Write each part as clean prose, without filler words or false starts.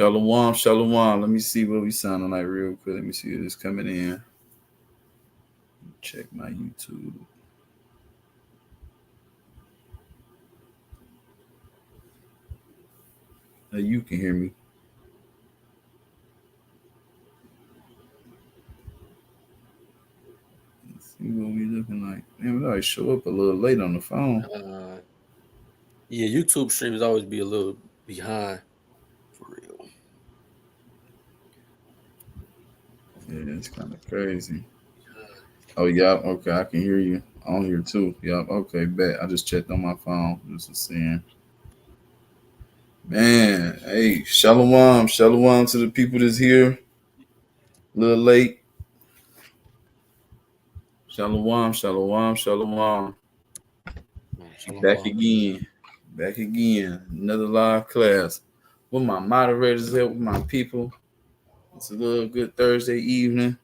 Shalom, shalom. Let me see what we sounding like real quick. Let me see who's coming in. Check my YouTube. You can hear me. Let's see what we looking like. Man, we always show up a little late on the phone. Yeah, YouTube streams always be a little behind, for real. Yeah, it's kind of crazy. Oh, yeah. Okay, I can hear you on here too. Yep. Okay, bet. I just checked on my phone. Just to seeing. Man, hey, shalom, shalom to the people that's here. A little late. Shalom, shalom, shalom. Back again. Back again. Another live class. With my moderators here, with my people. It's a little good Thursday evening.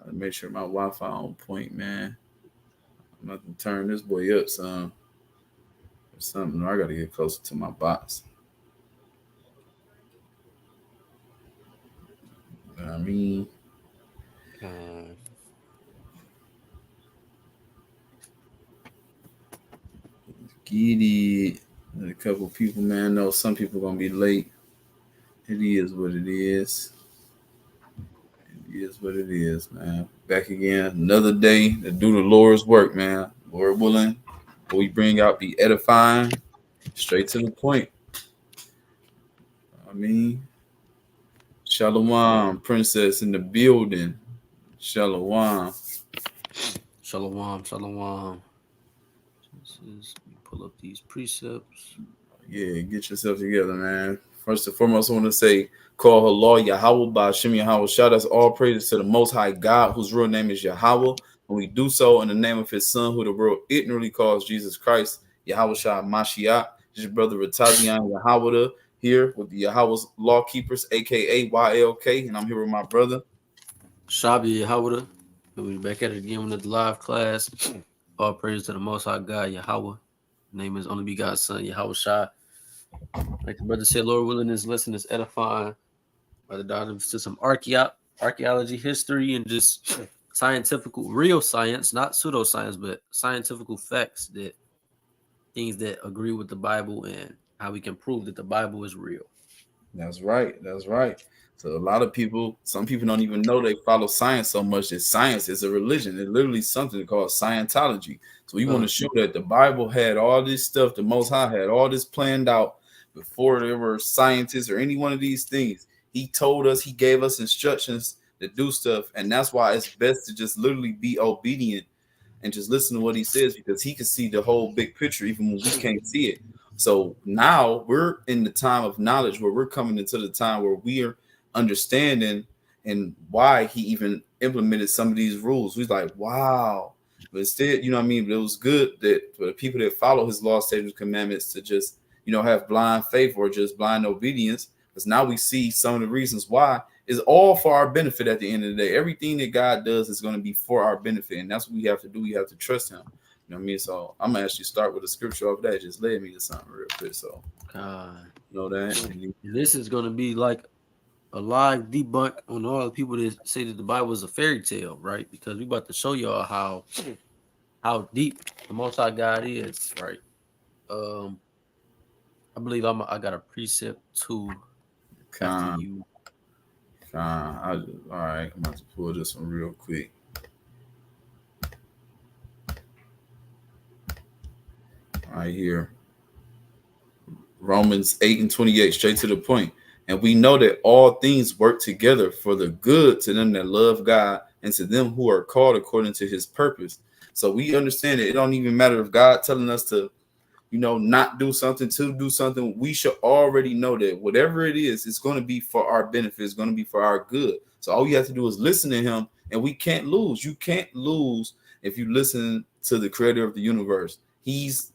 I'll make sure my Wi-Fi on point, man. I'm about to turn this boy up some. Or something. I gotta get closer to my box. You know what I mean? Get it. A couple people, man. I know some people gonna be late. It is what it is. It is what it is, man. Back again, another day to do the Lord's work, man. Lord willing, we bring out the edifying, straight to the point. I mean, Shalom, princess in the building. Shalom. Shalom, shalom. Let me pull up these precepts. Yeah, get yourself together, man. First and foremost, I want to say, call Allah Yahawah by Hashem Yahawah. Shout out all praises to the Most High God, whose real name is Yahawah. And we do so in the name of his son, who the world ignorantly calls Jesus Christ, Yahweh Shah Mashiach. This is your brother Ratazian Yahawah here with the Yahawah's law keepers, aka YLK. And I'm here with my brother Shabi Yahawah. We'll be back at it again with the live class. All praise to the Most High God, Yahawah. Name is only begotten Son, Yahweh Shah. Like the brother said, Lord willing, this lesson is edifying. Brother dives to some archaeology, history, and just scientific, real science, not pseudoscience, but scientific facts, that things that agree with the Bible and how we can prove that the Bible is real. That's right. That's right. So a lot of people, some people don't even know they follow science so much that science is a religion. It's literally something called Scientology. So we want to show that the Bible had all this stuff, the Most High had all this planned out before there were scientists or any one of these things. He told us, he gave us instructions to do stuff. And that's why it's best to just literally be obedient and just listen to what he says, because he can see the whole big picture even when we can't see it. So now we're in the time of knowledge where we're coming into the time where we are understanding and why he even implemented some of these rules. We're like, wow. But instead, you know what I mean? But it was good that for the people that follow his law, statutes, commandments to just, you know, have blind faith or just blind obedience. Because now we see some of the reasons why is all for our benefit at the end of the day. Everything that God does is going to be for our benefit. And that's what we have to do. We have to trust him. You know what I mean? So I'm gonna actually start with a scripture off that. Just led me to something real quick. So you know that. This is gonna be like a live debunk on all the people that say that the Bible is a fairy tale, right? Because we about to show y'all how deep the Most High God is, right? I believe I got a precept too. After you. All right, I'm about to pull this one real quick. Right here. Romans 8:28, straight to the point. And we know that all things work together for the good to them that love God and to them who are called according to his purpose. So we understand that it don't even matter if God telling us to, you know, not do something, to do something. We should already know that whatever it is, it's going to be for our benefit. It's going to be for our good. So all you have to do is listen to him, and we can't lose. You can't lose if you listen to the creator of the universe. He's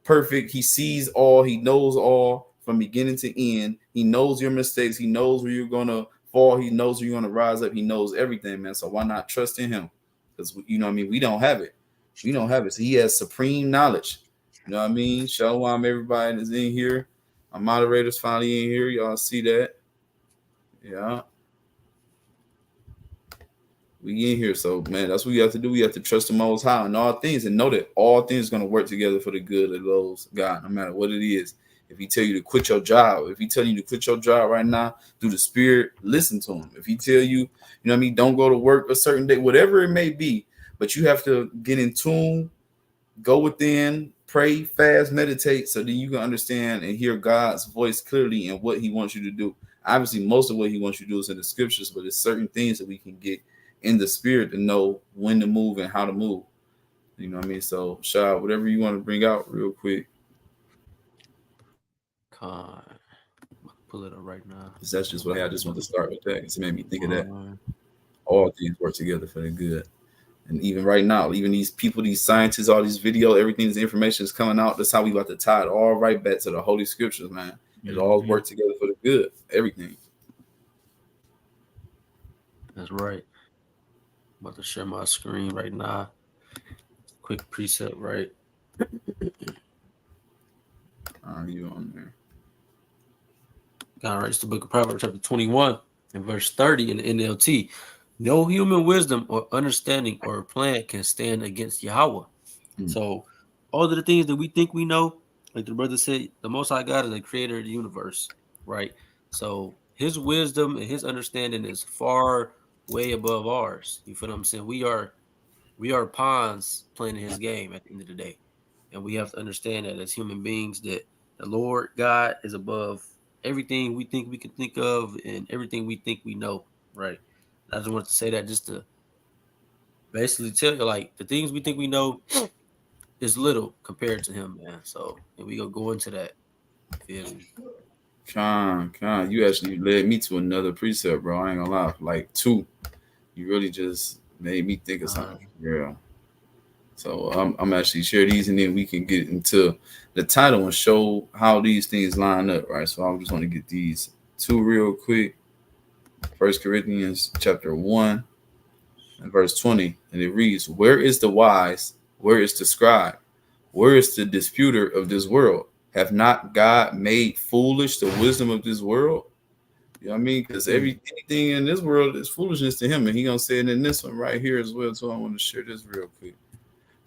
perfect. He sees all. He knows all from beginning to end. He knows your mistakes. He knows where you're going to fall. He knows where you're going to rise up. He knows everything, man. So why not trust in him? Because, you know what I mean? We don't have it. We don't have it. So he has supreme knowledge. You know what I mean? Shalom, everybody is in here. Our moderators finally in here. Y'all see that? Yeah, we in here. So man, that's what we have to do. We have to trust the Most High in all things and know that all things are gonna work together for the good of those God, no matter what it is. If he tell you to quit your job, if he tell you to quit your job right now through the spirit, listen to him. If he tell you, you know what I mean, don't go to work a certain day, whatever it may be, but you have to get in tune, go within, pray, fast, meditate, so that you can understand and hear God's voice clearly and what he wants you to do. Obviously, most of what he wants you to do is in the scriptures, but there's certain things that we can get in the spirit to know when to move and how to move. You know what I mean? So, Shah, whatever you want to bring out real quick, Con. Pull it up right now. because that's just what I just want to start with that. Because it made me think of that. Con. All things work together for the good. And even right now, even these people, these scientists, all these video, everything, this information is coming out. That's how we about to tie it all right back to the Holy Scriptures, man. It all works together for the good. Everything. That's right. I'm about to share my screen right now. Quick precept, right? You on there? God writes the book of Proverbs, chapter 21, and verse 30 in the NLT. No human wisdom or understanding or plan can stand against Yahawah. So, all of the things that we think we know, like the brother said, the Most High God is the creator of the universe, right? So, his wisdom and his understanding is far way above ours. You feel what I'm saying? We are pawns playing his game at the end of the day. And we have to understand that as human beings, that the Lord God is above everything we think we can think of and everything we think we know, right? I just wanted to say that just to basically tell you, like, the things we think we know is little compared to him, man. So, and we gonna go into that. You feel me? Con, you actually led me to another precept, bro. I ain't gonna lie. Like two, you really just made me think of something. Yeah. So I'm actually share these, and then we can get into the title and show how these things line up, right? So I just want to get these two real quick. First Corinthians chapter 1 and verse 20, and it reads, "Where is the wise? Where is the scribe? Where is the disputer of this world? Have not God made foolish the wisdom of this world?" You know what I mean? Because anything in this world is foolishness to him, and he gonna say it in this one right here as well. So I want to share this real quick.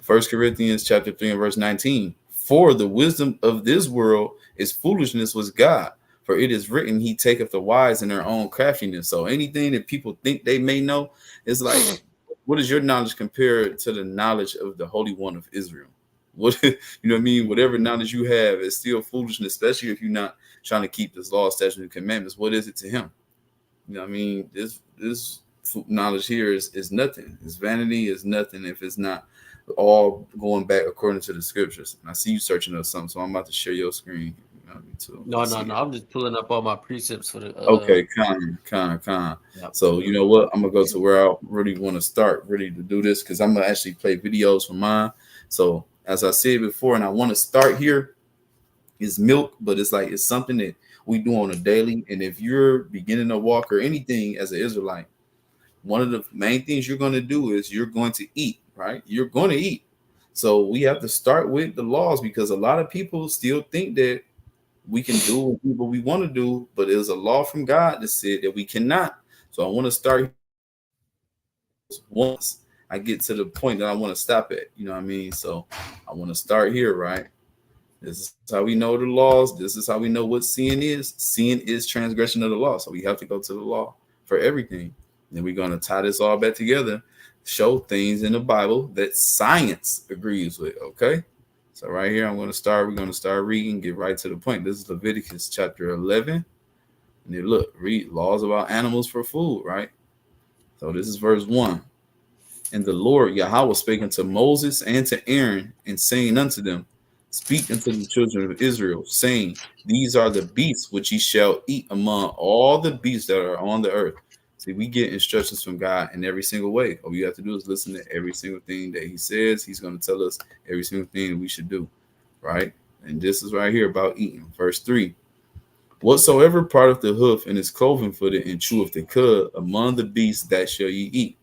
First Corinthians chapter 3 and verse 19. For the wisdom of this world is foolishness with God. For it is written, he taketh the wise in their own craftiness. So anything that people think they may know is like, what is your knowledge compared to the knowledge of the Holy One of Israel? What you know what I mean? Whatever knowledge you have is still foolishness, especially if you're not trying to keep this law, statute, and commandments. What is it to him? You know what I mean? This knowledge here is nothing. It's vanity, is nothing if it's not all going back according to the scriptures. And I see you searching up something, so I'm about to share your screen. You know, too. No. I'm just pulling up all my precepts for the. Okay, con. Yep. So you know what? I'm gonna go to where I really want to start, really to do this, because I'm gonna actually play videos from mine. So as I said before, and I want to start here is milk, but it's like it's something that we do on a daily. And if you're beginning to walk or anything as an Israelite, one of the main things you're going to do is you're going to eat, right? You're going to eat. So we have to start with the laws, because a lot of people still think that we can do what we want to do, but there's a law from God that said that we cannot. So I want to start once I get to the point that I want to stop at. You know what I mean? So I want to start here, right? This is how we know the laws. This is how we know what sin is. Sin is transgression of the law. So we have to go to the law for everything. Then we're going to tie this all back together, show things in the Bible that science agrees with. Okay. So right here, we're going to start reading, get right to the point. This is Leviticus chapter 11. And then look, read laws about animals for food, right? So this is verse 1. And the Lord Yahawah spake unto Moses and to Aaron, and saying unto them, Speak unto the children of Israel, saying, These are the beasts which ye shall eat among all the beasts that are on the earth. See, we get instructions from God in every single way. All you have to do is listen to every single thing that he says. He's going to tell us every single thing that we should do, right? And this is right here about eating. Verse 3. Whatsoever part of the hoof and is cloven footed and cheweth the cud among the beasts, that shall ye eat.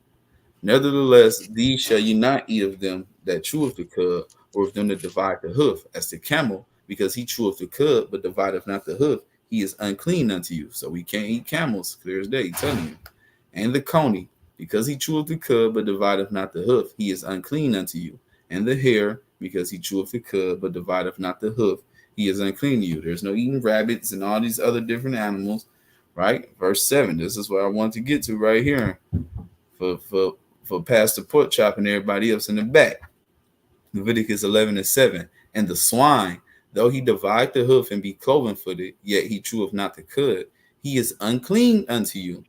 Nevertheless, these shall ye not eat of them that cheweth the cud, or of them that divide the hoof, as the camel, because he cheweth the cud, but divideth not the hoof. he is unclean unto you. So we can't eat camels, clear as day, telling you. And the coney, because he cheweth the cud, but divideth not the hoof, he is unclean unto you. And the hare, because he cheweth the cud, but divideth not the hoof, he is unclean to you. There's no eating rabbits and all these other different animals, right? Verse 7. This is what I want to get to right here for Pastor Pork Chop and everybody else in the back. Leviticus 11:7. And the swine, though he divide the hoof and be cloven footed, yet he cheweth not the cud, he is unclean unto you.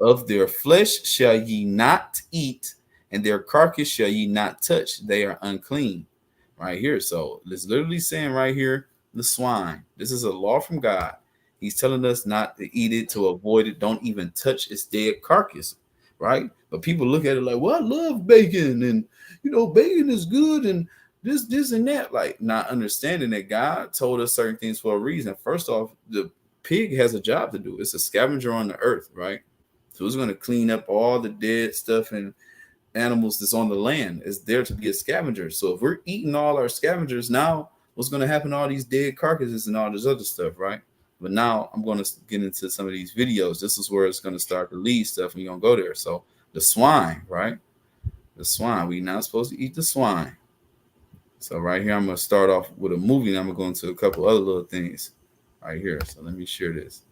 Of their flesh shall ye not eat, and their carcass shall ye not touch. They are unclean. Right here. So it's literally saying right here, the swine. This is a law from God. He's telling us not to eat it, to avoid it. Don't even touch its dead carcass. Right. But people look at it like, well, I love bacon, and bacon is good, and this and that. Like, not understanding that God told us certain things for a reason. First off, the pig has a job to do. It's a scavenger on the earth, right? So it's going to clean up all the dead stuff and animals that's on the land. It's there to be a scavenger. So if we're eating all our scavengers now, what's going to happen to all these dead carcasses and all this other stuff, right? But now I'm going to get into some of these videos. This is where it's going to start to lead stuff, and we're going to go there. So the swine, right? The swine. We're not supposed to eat the swine. So right here, I'm going to start off with a movie, and I'm going to go into a couple other little things right here. So let me share this.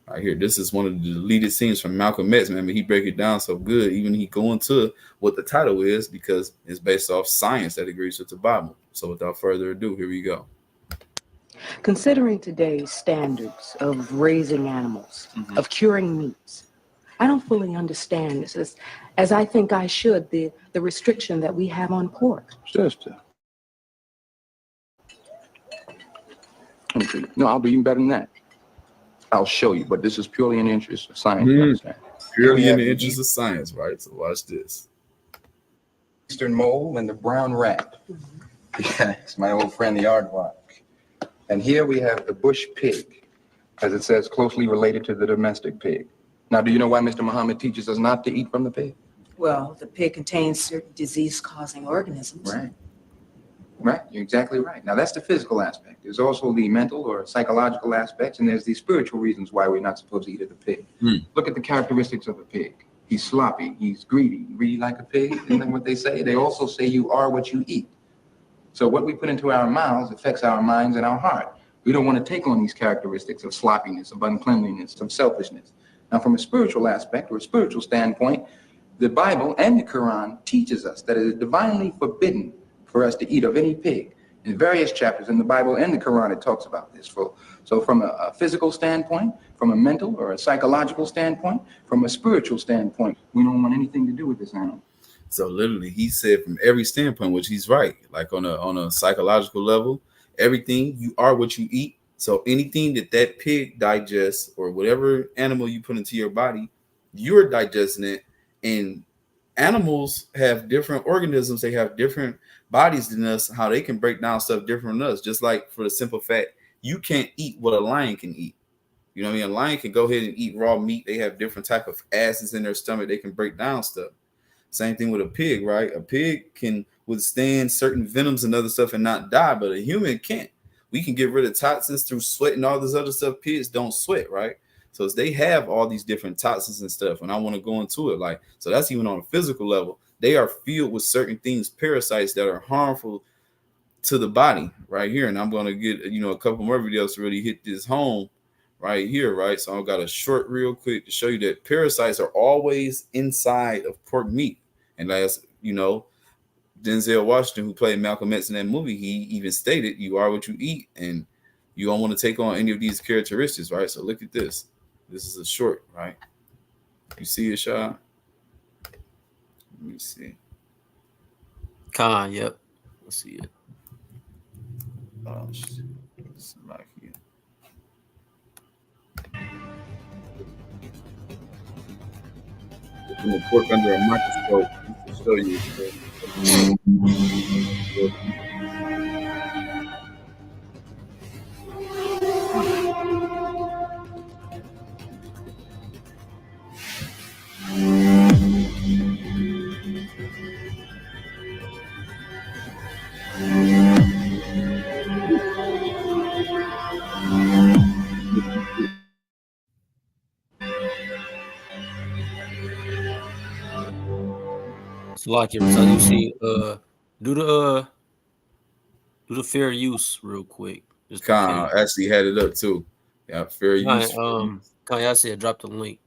Right here, this is one of the deleted scenes from Malcolm X, man. He break it down so good. Even he go into what the title is, because it's based off science that agrees with the Bible. So without further ado, here we go. Considering today's standards of raising animals, of curing meats, I don't fully understand this as I think I should, the restriction that we have on pork. Sister. Okay. No, I'll do even better than that. I'll show you, but this is purely in the interest of science. Purely in the interest of science, right? So watch this. Eastern mole and the brown rat. Yeah, it's my old friend, the aardvark. And here we have the bush pig, as it says, closely related to the domestic pig. Now, do you know why Mr. Muhammad teaches us not to eat from the pig? Well, the pig contains certain disease-causing organisms. Right. Right, you're exactly right. Now, that's the physical aspect. There's also the mental or psychological aspects, and there's the spiritual reasons why we're not supposed to eat of the pig. Look at the characteristics of a pig. He's sloppy, he's greedy like a pig, isn't that what they say? They also say you are what you eat. So what we put into our mouths affects our minds and our heart. We don't want to take on these characteristics of sloppiness, of uncleanliness, of selfishness. Now, from a spiritual aspect or a spiritual standpoint, the Bible and the Quran teaches us that it is divinely forbidden for us to eat of any pig. In various chapters in the Bible and the Quran, it talks about this. So from a physical standpoint, from a mental or a psychological standpoint, from a spiritual standpoint, we don't want anything to do with this animal. So literally, he said from every standpoint, which he's right, like on a psychological level, everything, you are what you eat. So anything that pig digests, or whatever animal you put into your body, you're digesting it. And animals have different organisms. They have different bodies than us, how they can break down stuff different than us. Just like, for the simple fact, you can't eat what a lion can eat. You know what I mean? A lion can go ahead and eat raw meat. They have different type of acids in their stomach. They can break down stuff. Same thing with a pig, right? A pig can withstand certain venoms and other stuff and not die, but a human can't. We can get rid of toxins through sweat and all this other stuff. Pigs don't sweat, right? So they have all these different toxins and stuff, and I want to go into it. Like, so that's even on a physical level. They are filled with certain things, parasites that are harmful to the body right here. And I'm going to get, a couple more videos to really hit this home right here, right? So I've got a short real quick to show you that parasites are always inside of pork meat. And as Denzel Washington, who played Malcolm X in that movie, he even stated, you are what you eat, and you don't want to take on any of these characteristics, right? So look at this. This is a short, right? You see it, Shaw? Let me see. Yep. Let's see it. Oh, shit. It's right here. Putting the pork under a microscope to show you. Like every time you see do the fair use real quick. Just the Khan actually had it up too. Yeah, fair use. Kanye, I said drop the link.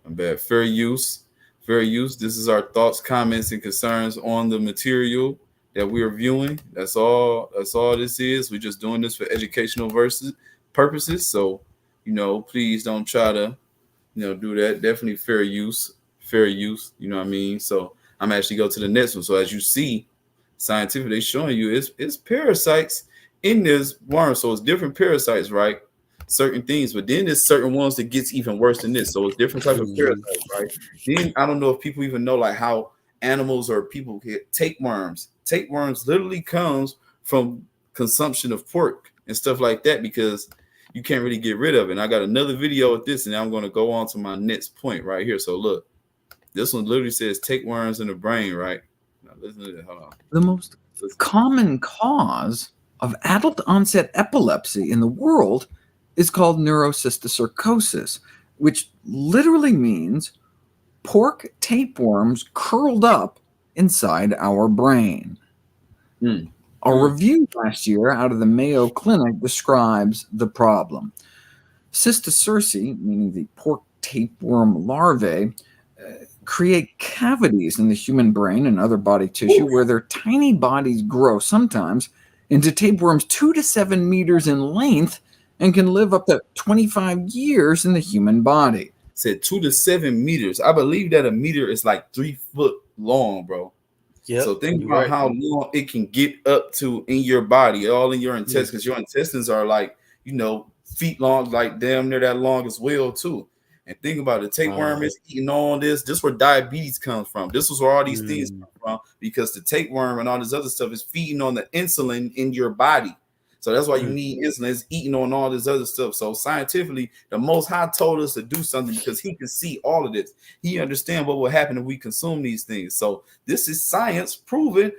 I'm bad. Fair use. Fair use. This is our thoughts, comments, and concerns on the material that we are viewing. That's all. That's all this is. We're just doing this for educational purposes. So, please don't try to, do that. Definitely fair use. Fair use. You know what I mean? So I'm actually go to the next one. So as you see, scientifically they showing you it's parasites in this worm. So it's different parasites, right? Certain things, but then there's certain ones that gets even worse than this. So it's different type of parasites, right? Then I don't know if people even know like how animals or people get tapeworms. Tapeworms literally comes from consumption of pork and stuff like that because you can't really get rid of it. And I got another video with this, and I'm going to go on to my next point right here. So look, this one literally says tapeworms in the brain, right? Now listen to that. Hold on. The most common cause of adult onset epilepsy in the world is called neurocysticercosis, which literally means pork tapeworms curled up inside our brain. A review last year out of the Mayo Clinic describes the problem. Cysticerci, meaning the pork tapeworm larvae, create cavities in the human brain and other body tissue where their tiny bodies grow sometimes into tapeworms 2 to 7 meters in length and can live up to 25 years in the human body. Said 2 to 7 meters. I believe that a meter is like 3 foot long, bro. Yep, so think about how long it can get up to in your body, all in your intestines, because your intestines are like, feet long, like damn near that long as well, too. And think about it, tapeworm is eating all this. This is where diabetes comes from. This is where all these things come from, because the tapeworm and all this other stuff is feeding on the insulin in your body. So that's why you need insulin. It's eating on all this other stuff. So scientifically, the Most High told us to do something because he can see all of this. He understands what will happen if we consume these things. So this is science proving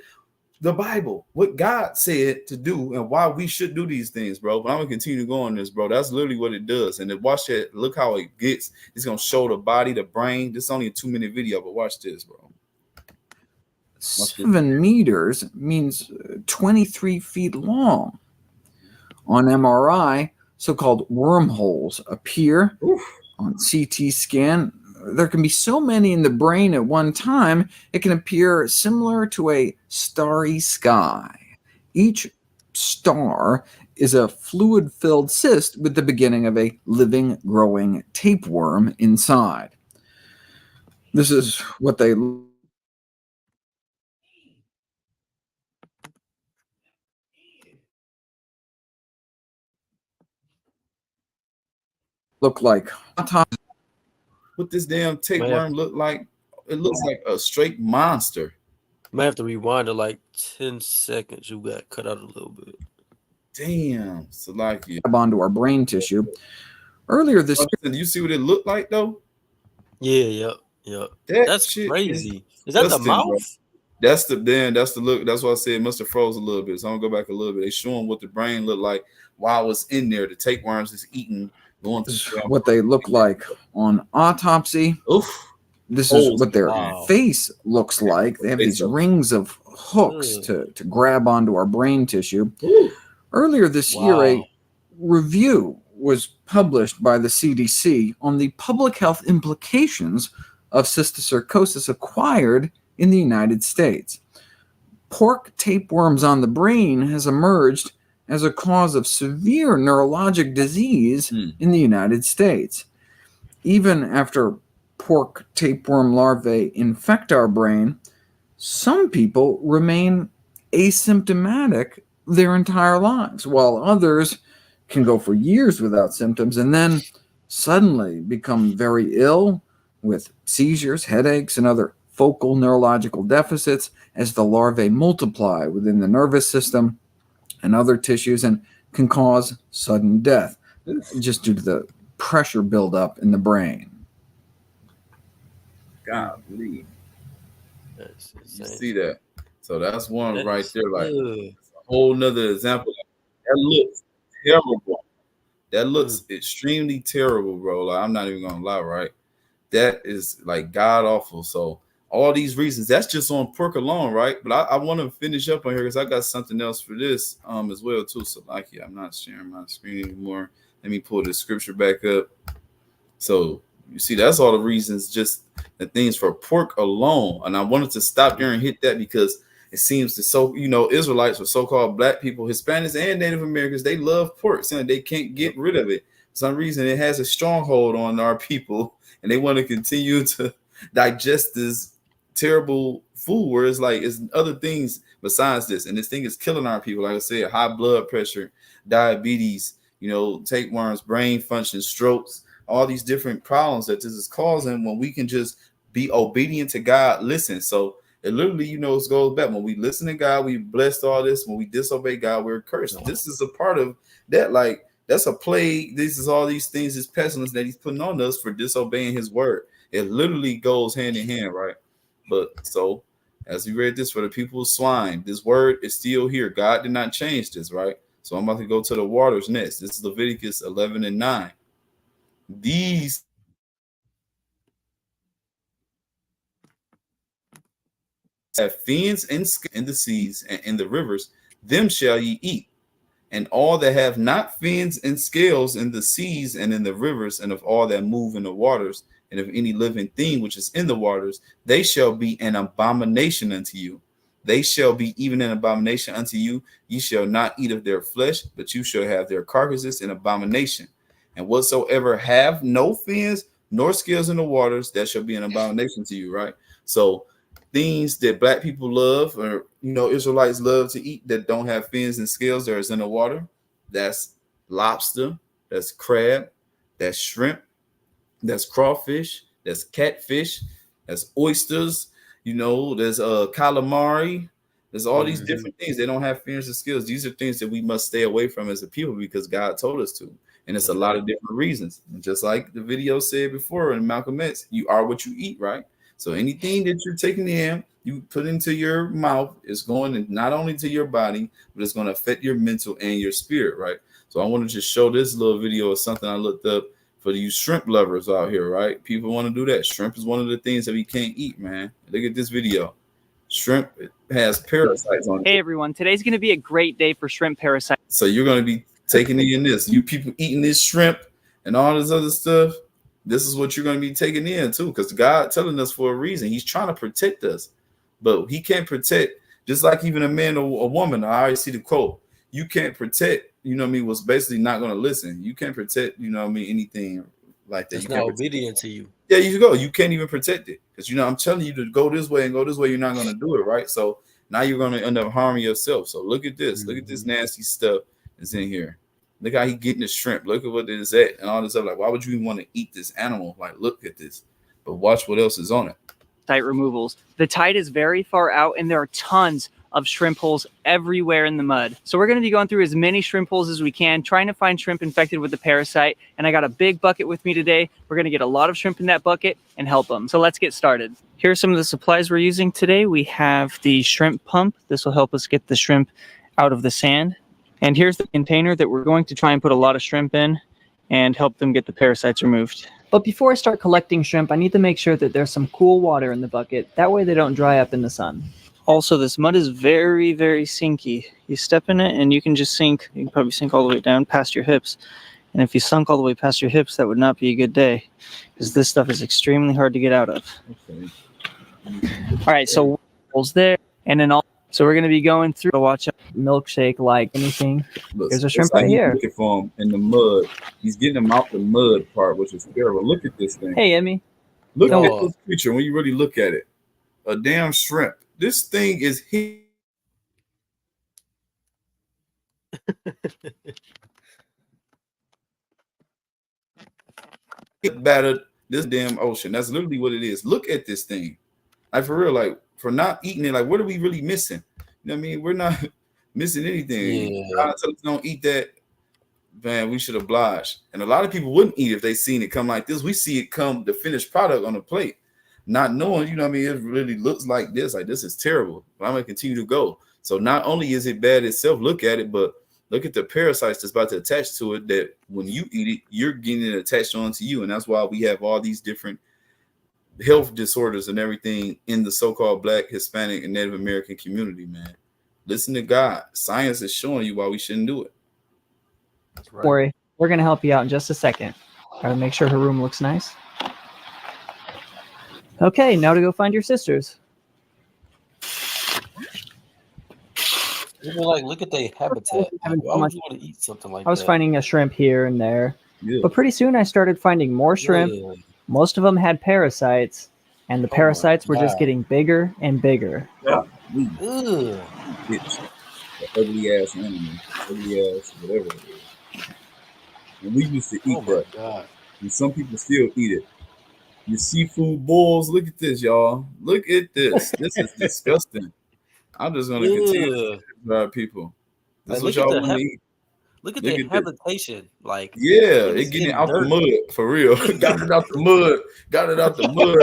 the Bible, what God said to do and why we should do these things, bro. But I'm gonna continue to go on this, bro. That's literally what it does. And then watch it. Look how it gets. It's gonna show the body, the brain. This is only a 2-minute video, but watch this, bro. 7 meters means 23 feet long. On MRI, so-called wormholes appear. On CT scan, there can be so many in the brain at one time, it can appear similar to a starry sky. Each star is a fluid-filled cyst with the beginning of a living, growing tapeworm inside. This is what they look like. What this damn tapeworm look like? It looks like a straight monster. Might have to rewind it like 10 seconds. You got cut out a little bit. Damn, Salakia. Onto our brain tissue. Earlier this year, you see what it looked like though? Yeah. That's crazy. Is that the mouth? Bro. That's the look. That's why I said it must have froze a little bit. So I'm gonna go back a little bit. They showing what the brain looked like while it's in there. The tapeworms is eating. What they look like on autopsy. This is what their face looks like. They have these rings of hooks to grab onto our brain tissue. Earlier this year, a review was published by the CDC on the public health implications of cysticercosis acquired in the United States. Pork tapeworms on the brain has emerged as a cause of severe neurologic disease in the United States. Even after pork tapeworm larvae infect our brain, some people remain asymptomatic their entire lives, while others can go for years without symptoms and then suddenly become very ill with seizures, headaches, and other focal neurological deficits as the larvae multiply within the nervous system and other tissues and can cause sudden death just due to the pressure buildup in the brain. Golly. You see that? So that's one right there. Like a whole nother example. That looks terrible. That looks extremely terrible, bro. Like I'm not even gonna lie, right? That is like god awful. So all these reasons. That's just on pork alone, right? But I want to finish up on here because I got something else for this as well too. So like, yeah, I'm not sharing my screen anymore. Let me pull the scripture back up. So you see, that's all the reasons, just the things for pork alone. And I wanted to stop there and hit that because it seems to Israelites or so-called black people, Hispanics and Native Americans, they love pork. So they can't get rid of it. For some reason, it has a stronghold on our people, and they want to continue to digest this terrible food where it's like it's other things besides this. And this thing is killing our people. Like I said, high blood pressure, diabetes, tapeworms, brain function, strokes, all these different problems that this is causing when we can just be obedient to God. Listen. So it literally, it goes back. When we listen to God, we blessed all this. When we disobey God, we're cursed. This is a part of that. Like, that's a plague. This is all these things, this pestilence that he's putting on us for disobeying his word. It literally goes hand in hand, right? But so as we read this for the people of swine, this word is still here. God did not change this, right? So I'm about to go to the waters next. This is Leviticus 11:9. These have fins and in the seas and in the rivers, them shall ye eat. And all that have not fins and scales in the seas and in the rivers, and of all that move in the waters, and of any living thing which is in the waters, they shall be an abomination unto you. They shall be even an abomination unto you. Ye shall not eat of their flesh, but you shall have their carcasses in abomination. And whatsoever have no fins nor scales in the waters, that shall be an abomination to you, right? So things that black people love, or Israelites love to eat that don't have fins and scales that is in the water, that's lobster, that's crab, that's shrimp, that's crawfish, that's catfish, that's oysters, there's calamari, there's all these different things. They don't have fins and scales. These are things that we must stay away from as a people because God told us to. And it's a lot of different reasons. And just like the video said before in Malcolm X, you are what you eat, right? So anything that you're taking in, you put into your mouth, is going not only to your body, but it's going to affect your mental and your spirit, right? So I want to just show this little video of something I looked up for you shrimp lovers out here, right? People want to do that. Shrimp is one of the things that we can't eat, man. Look at this video. Shrimp has parasites on it. Hey everyone, today's going to be a great day for shrimp parasites. So you're going to be taking in this. You people eating this shrimp and all this other stuff, this is what you're going to be taking in too, because God telling us for a reason. He's trying to protect us, but he can't protect, just like even a man or a woman. I already see the quote, you can't protect, was basically not going to listen. You can't protect, anything like that. It's not obedient to you. Yeah, you go. You can't even protect it because, I'm telling you to go this way and go this way. You're not going to do it, right? So now you're going to end up harming yourself. So look at this. Look at this nasty stuff that's in here. Look how he getting the shrimp. Look at what it is at and all this stuff. Like, why would you even want to eat this animal? Like, look at this. But watch what else is on it. Site removals. The tide is very far out, and there are tons of shrimp holes everywhere in the mud. So we're going to be going through as many shrimp holes as we can, trying to find shrimp infected with the parasite. And I got a big bucket with me today. We're going to get a lot of shrimp in that bucket and help them. So let's get started. Here are some of the supplies we're using today. We have the shrimp pump. This will help us get the shrimp out of the sand. And here's the container that we're going to try and put a lot of shrimp in and help them get the parasites removed. But before I start collecting shrimp, I need to make sure that there's some cool water in the bucket. That way they don't dry up in the sun. Also, this mud is very, very sinky. You step in it and you can just sink. You can probably sink all the way down past your hips. And if you sunk all the way past your hips, that would not be a good day because this stuff is extremely hard to get out of. Okay. All right, so holes there. And then so we're going to be going through to watch out. Milkshake like anything. Look, there's a shrimp right here. Looking for him in the mud. He's getting him out the mud part, which is terrible. Look at this thing. Hey, Emmy. Look at this creature when you really look at it. A damn shrimp. This thing is battered this damn ocean. That's literally what it is. Look at this thing. Like, for real, like, for not eating it, like, what are we really missing? You know what I mean? We're not missing anything. Yeah. God tells us don't eat that, man, we should oblige. And a lot of people wouldn't eat if they seen it come like this. We see it come, the finished product on the plate, not knowing, you know what I mean, it really looks like this is terrible. But I'm going to continue to go. So not only is it bad itself, look at it, but look at the parasites that's about to attach to it, that when you eat it, you're getting it attached onto you. And that's why we have all these different health disorders and everything in the so-called Black, Hispanic, and Native American community, man. Listen to God. Science is showing you why we shouldn't do it. That's right. Don't worry, we're gonna help you out in just a second. Gotta make sure her room looks nice. Okay, now to go find your sisters. Even like, look at their habitat. Having Why so would much- you want to eat something like I was that? finding a shrimp here and there, Yeah. but pretty soon I started finding more shrimp. Yeah. Most of them had parasites, and the Oh my parasites were just God. getting bigger and bigger. Ugh. Bitch. The ugly ass animal, ugly ass whatever it is. And we used to eat Oh my that. God. And some people still eat it. Your seafood boils. Look at this, y'all. Look at this. This is disgusting. I'm just gonna continue to drive people. This is Like, what look at y'all the want to eat. Look at Look their at this. habitation. Like, Yeah, they it just getting it in out the dirt. mud for real. Got it out the mud. Got it out the mud.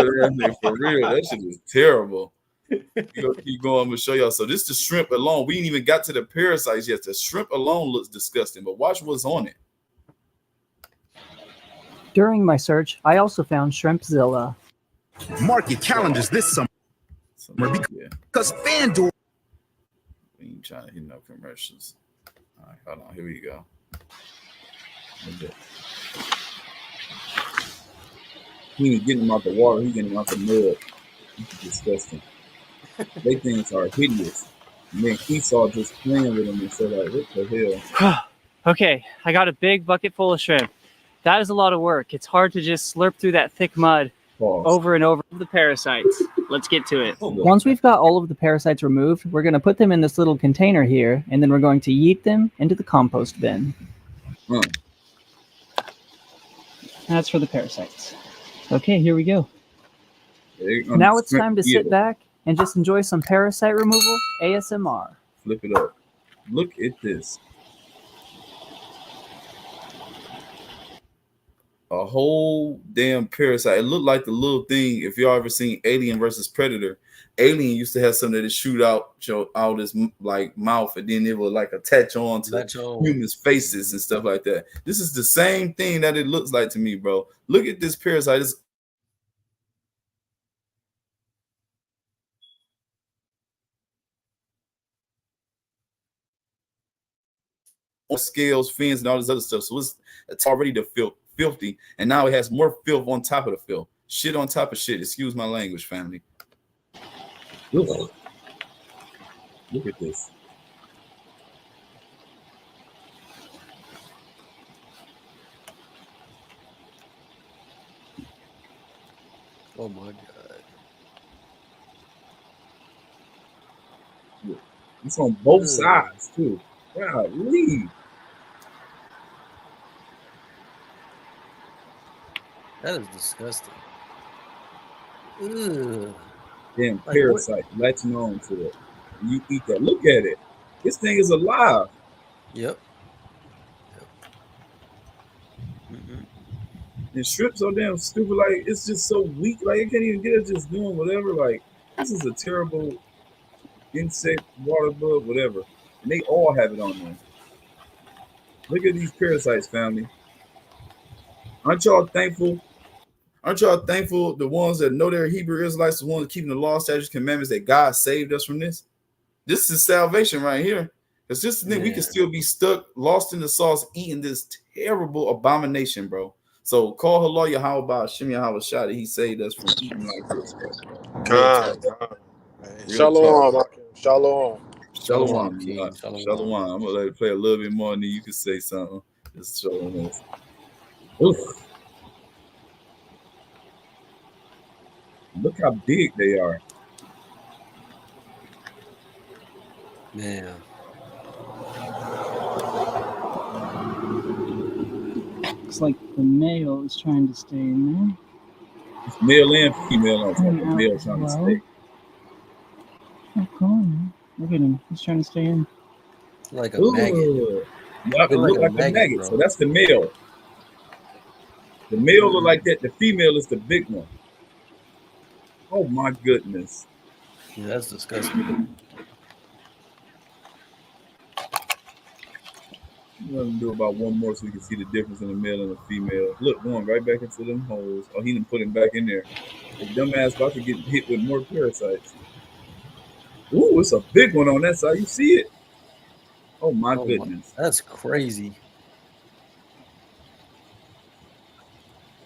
For real. That shit is terrible. You gonna keep going. I'm gonna show y'all. So this the shrimp alone. We ain't even got to the parasites yet. The shrimp alone looks disgusting, but watch what's on it. During my search, I also found Shrimpzilla. Mark your calendars this summer because FanDuel. We ain't trying to hit no commercials. All right, hold on. Here we go. He ain't getting them out the water. He getting them out the mud. It's disgusting. They things are hideous. And then Esau just playing with them and said, like, what the hell? Okay, I got a big bucket full of shrimp. That is a lot of work. It's hard to just slurp through that thick mud over and over. The parasites. Let's get to it. Once we've got all of the parasites removed, we're going to put them in this little container here, and then we're going to yeet them into the compost bin. That's for the parasites. Okay, here we go. Now it's time to sit back and just enjoy some parasite removal ASMR. Flip it up. Look at this. A whole damn parasite. It looked like the little thing. If y'all ever seen Alien versus Predator, Alien used to have something that shoot out his like mouth, and then it would like attach on to humans' faces and stuff like that. This is the same thing that it looks like to me, bro. Look at this parasite. It's scales, fins, and all this other stuff. So it's already filthy, and now it has more filth on top of the filth. Shit on top of shit. Excuse my language, family. Look at this. Oh my God. Look, it's on both sides too. Golly. That is disgusting. Ugh. Damn parasite latching on to it. And you eat that. Look at it. This thing is alive. Yep. And shrimp so damn stupid. Like, it's just so weak. Like, it can't even get it just doing whatever. Like, this is a terrible insect, water bug, whatever. And they all have it on them. Look at these parasites, family. Aren't y'all thankful? Aren't y'all thankful the ones that know they're Hebrew Israelites, the ones keeping the law, statutes, commandments, that God saved us from this? This is salvation right here. It's just the thing, we can still be stuck, lost in the sauce, eating this terrible abomination, bro. So call Allah Yahawah Shem Yahawah Shah that he saved us from eating like this, bro. Shalom. Shalom. Shalom. Shalom. I'm gonna let it play a little bit more, and then you can say something. Just showing us. Oof. Look how big they are. Man. Looks like the male is trying to stay in there. It's male and female on top. The male trying to stay. Oh, come on. Look at him. He's trying to stay in. Like a maggot. Yep, it look like a maggot. So that's the male. The male look like that. The female is the big one. Oh my goodness. Yeah, that's disgusting. I'm gonna do about one more so we can see the difference in the male and the female. Look, going right back into them holes. Oh, he done put him back in there. The dumbass about to get hit with more parasites. Ooh, it's a big one on that side. You see it? Oh my goodness. That's crazy.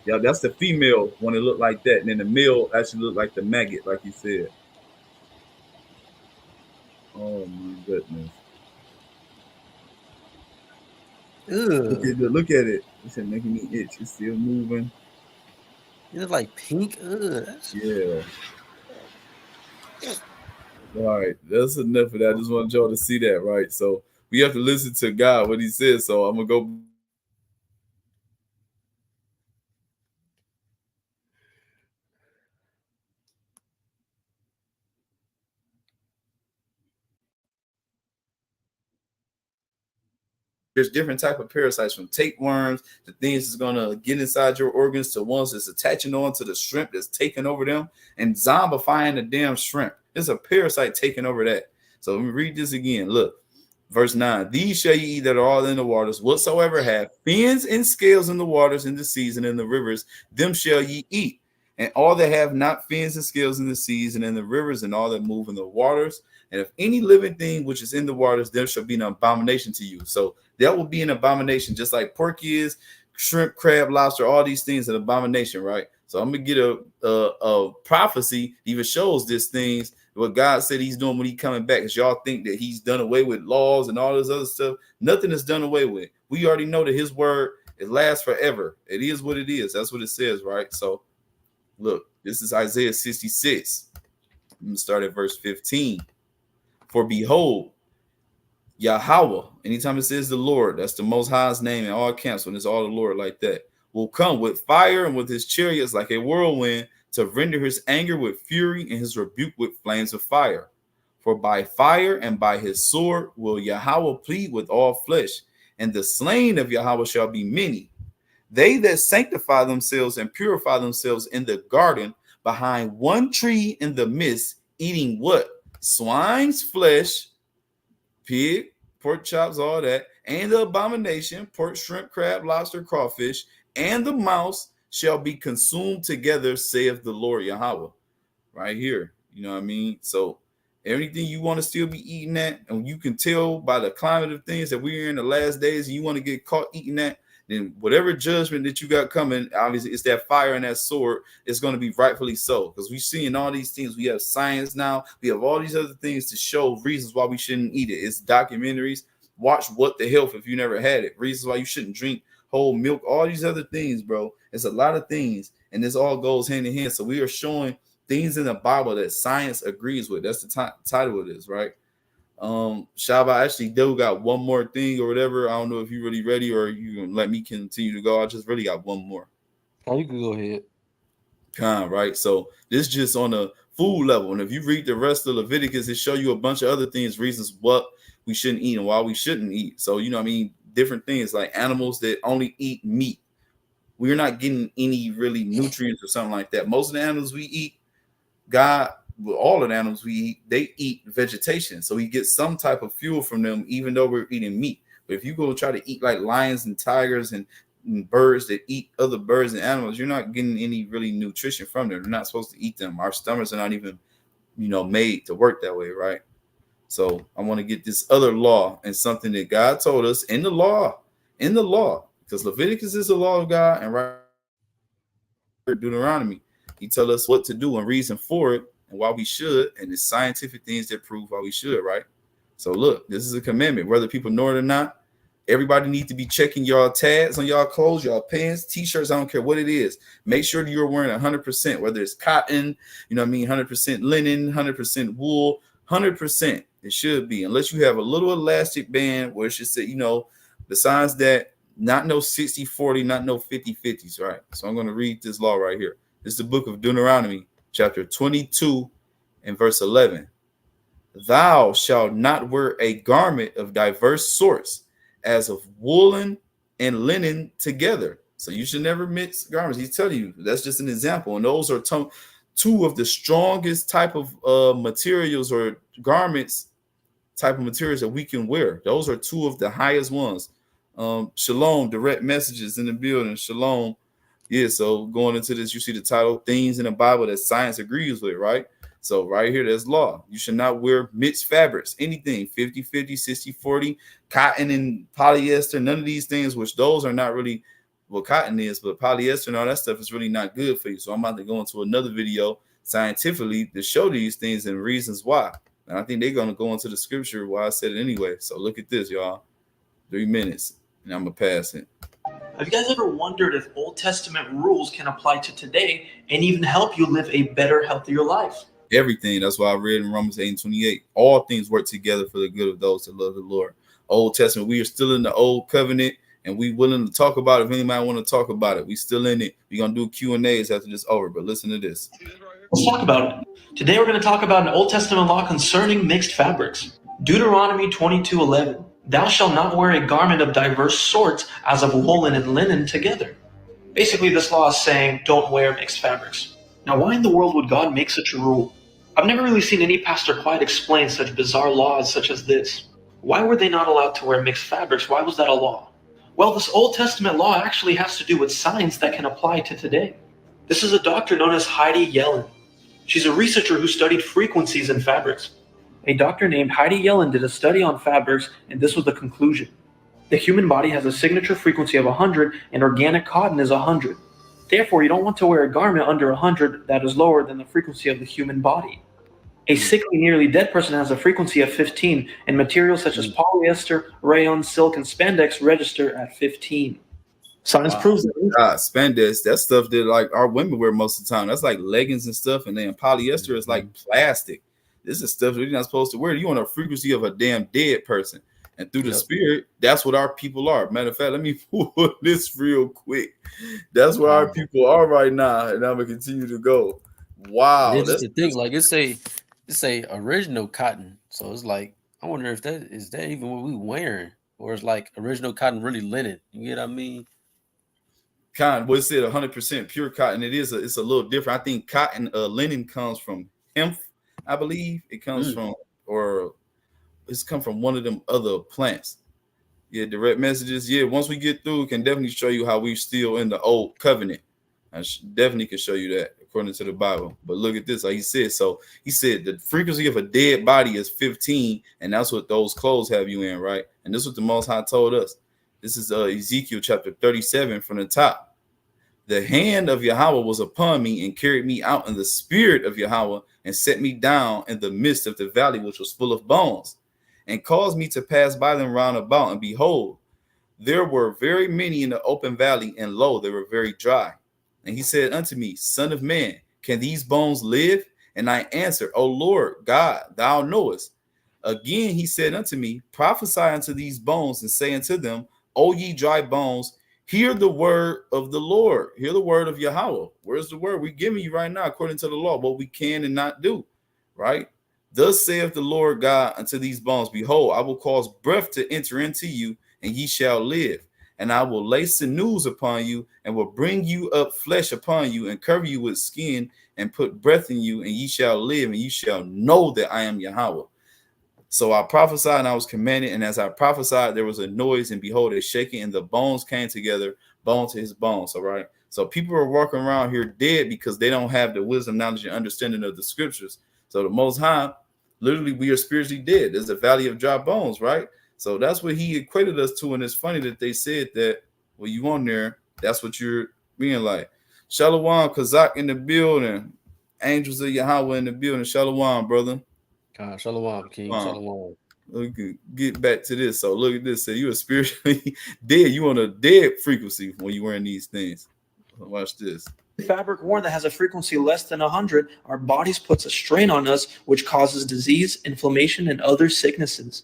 Yeah, that's the female when it looked like that. And then the male actually looked like the maggot, like you said. Oh my goodness. Look at it. It's making me itch. It's still moving. It's like pink. Yeah. All right, that's enough of that. I just wanted y'all to see that, right? So we have to listen to God, what he says. So I'm gonna go. There's different type of parasites, from tapeworms to things that's gonna get inside your organs to ones that's attaching on to the shrimp that's taking over them and zombifying the damn shrimp. There's a parasite taking over that. So let me read this again. Look, verse 9. These shall ye eat that are all in the waters, whatsoever have fins and scales in the waters, in the seas, and in the rivers, them shall ye eat. And all that have not fins and scales in the seas and in the rivers, and all that move in the waters. And if any living thing which is in the waters, there shall be an abomination to you. So that will be an abomination, just like pork is, shrimp, crab, lobster, all these things an abomination, right? So I'm gonna get a prophecy even shows these things, what God said he's doing when he's coming back. Because y'all think that he's done away with laws and all this other stuff. Nothing is done away with. We already know that his word, it lasts forever. It is what it is. That's what it says, right? So look, this is Isaiah 66. I'm gonna start at verse 15. For behold, Yahawah, anytime it says the Lord, that's the Most High's name in all camps, when it's all the Lord like that, will come with fire and with his chariots like a whirlwind, to render his anger with fury and his rebuke with flames of fire. For by fire and by his sword will Yahawah plead with all flesh, and the slain of Yahawah shall be many. They that sanctify themselves and purify themselves in the garden behind one tree in the midst, eating what? Swine's flesh, pig, pork chops, all that, and the abomination, pork, shrimp, crab, lobster, crawfish, and the mouse shall be consumed together, saith the Lord Yahawah. Right here. You know what I mean? So everything you want to still be eating that, and you can tell by the climate of things that we're in the last days, and you want to get caught eating that, then whatever judgment that you got coming, obviously it's that fire and that sword, it's going to be rightfully so. Because we're seeing all these things. We have science now. We have all these other things to show reasons why we shouldn't eat it. It's documentaries. Watch What the Health if you never had it. Reasons why you shouldn't drink whole milk. All these other things, bro. It's a lot of things. And this all goes hand in hand. So we are showing things in the Bible that science agrees with. That's the title of this, right? Shaba, actually do got one more thing or whatever. I don't know if you're really ready or you can let me continue to go. I just really got one more. Oh, you can go ahead. Right? So this just on a food level. And if you read the rest of Leviticus, it show you a bunch of other things, reasons what we shouldn't eat and why we shouldn't eat. So, you know what I mean? Different things like animals that only eat meat. We're not getting any really nutrients or something like that. Most of the animals we eat, God, all of the animals we eat, they eat vegetation. So we get some type of fuel from them, even though we're eating meat. But if you go try to eat like lions and tigers and birds that eat other birds and animals, you're not getting any really nutrition from them. They're not supposed to eat them. Our stomachs are not even, made to work that way, right? So I want to get this other law and something that God told us in the law, because Leviticus is the law of God, and right Deuteronomy, he tells us what to do and reason for it and why we should, and it's scientific things that prove why we should, right? So look, this is a commandment, whether people know it or not. Everybody needs to be checking y'all tags on y'all clothes, y'all pants, t-shirts, I don't care what it is. Make sure that you're wearing 100%, whether it's cotton, 100% linen, 100% wool, 100%. It should be, unless you have a little elastic band where it should say, besides that, not no 60-40, not no 50-50s, right? So I'm going to read this law right here. This is the book of Deuteronomy, chapter 22 and verse 11. Thou shalt not wear a garment of diverse sorts, as of woolen and linen together. So you should never mix garments. He's telling you, that's just an example. And those are two of the strongest type of materials or garments, type of materials that we can wear. Those are two of the highest ones. Shalom, direct messages in the building. Shalom. Yeah, so going into this, you see the title, Things in the Bible that Science Agrees With, right? So right here, there's law. You should not wear mixed fabrics, anything, 50-50, 60-40, cotton and polyester, none of these things, which those are not really what cotton is, but polyester and all that stuff is really not good for you. So I'm about to go into another video scientifically to show these things and reasons why. And I think they're going to go into the scripture why I said it anyway. So look at this, y'all. 3 minutes, and I'm going to pass it. Have you guys ever wondered if Old Testament rules can apply to today and even help you live a better, healthier life? Everything. That's why I read in Romans 8:28. All things work together for the good of those that love the Lord. Old Testament, we are still in the old covenant, and we willing to talk about it. If anybody want to talk about it, we still in it. We're going to do Q&As after this over, but listen to this. Let's talk about it. Today we're going to talk about an Old Testament law concerning mixed fabrics. Deuteronomy 22:11. Thou shalt not wear a garment of diverse sorts as of woolen and linen together. Basically, this law is saying don't wear mixed fabrics. Now, why in the world would God make such a rule? I've never really seen any pastor quite explain such bizarre laws such as this. Why were they not allowed to wear mixed fabrics? Why was that a law? Well, this Old Testament law actually has to do with science that can apply to today. This is a doctor known as Heidi Yellen. She's a researcher who studied frequencies in fabrics. A doctor named Heidi Yellen did a study on fabrics, and this was the conclusion. The human body has a signature frequency of 100, and organic cotton is 100. Therefore, you don't want to wear a garment under 100 that is lower than the frequency of the human body. A sickly, nearly dead person has a frequency of 15, and materials such as polyester, rayon, silk, and spandex register at 15. Science proves that. Spandex, that stuff that like our women wear most of the time. That's like leggings and stuff, and then polyester is like plastic. This is stuff that you're not supposed to wear. You want a frequency of a damn dead person. And through the spirit, that's what our people are. Matter of fact, let me pull this real quick. That's where our people are right now, and I'm gonna continue to go. Wow, that's the thing. Like it's a original cotton, so it's like I wonder if that is even what we wearing, or is like original cotton really linen? You get what I mean? Cotton, well, it said 100% pure cotton. It's a little different. I think cotton, linen comes from hemp. I believe it comes from, or it's come from one of them other plants. Yeah, direct messages. Yeah, once we get through, we can definitely show you how we still in the old covenant. I definitely can show you that according to the Bible. But look at this, like he said. So he said the frequency of a dead body is 15, and that's what those clothes have you in, right? And this is what the Most High told us. This is Ezekiel chapter 37 from the top. The hand of Yahawah was upon me and carried me out in the spirit of Yahawah and set me down in the midst of the valley, which was full of bones, and caused me to pass by them round about. And behold, there were very many in the open valley, and lo, they were very dry. And he said unto me, Son of man, can these bones live? And I answered, O Lord God, thou knowest. Again he said unto me, Prophesy unto these bones, and say unto them, O ye dry bones, hear the word of the Lord. Hear the word of Yahawah. Where's the word we're giving you right now, according to the law, what we can and not do, right? Thus saith the Lord God unto these bones, Behold, I will cause breath to enter into you, and ye shall live. And I will lay sinews upon you, and will bring you up flesh upon you, and cover you with skin, and put breath in you, and ye shall live, and ye shall know that I am Yahawah. So I prophesied, and I was commanded, and as I prophesied, there was a noise, and behold, a shaking, and the bones came together, bone to his bones. All right. So people are walking around here dead because they don't have the wisdom, knowledge, and understanding of the scriptures. So the Most High, literally, we are spiritually dead. There's a valley of dry bones, right? So that's what he equated us to. And it's funny that they said that, well, you on there, that's what you're being like. Shalom, Kazak in the building. Angels of Yahawah in the building. Shalom, brother. Shalom, King. Shalom. We can get back to this. So look at this. So you are spiritually dead. You on a dead frequency when you're wearing these things. Watch this. Fabric worn that has a frequency less than 100, our bodies puts a strain on us, which causes disease, inflammation, and other sicknesses.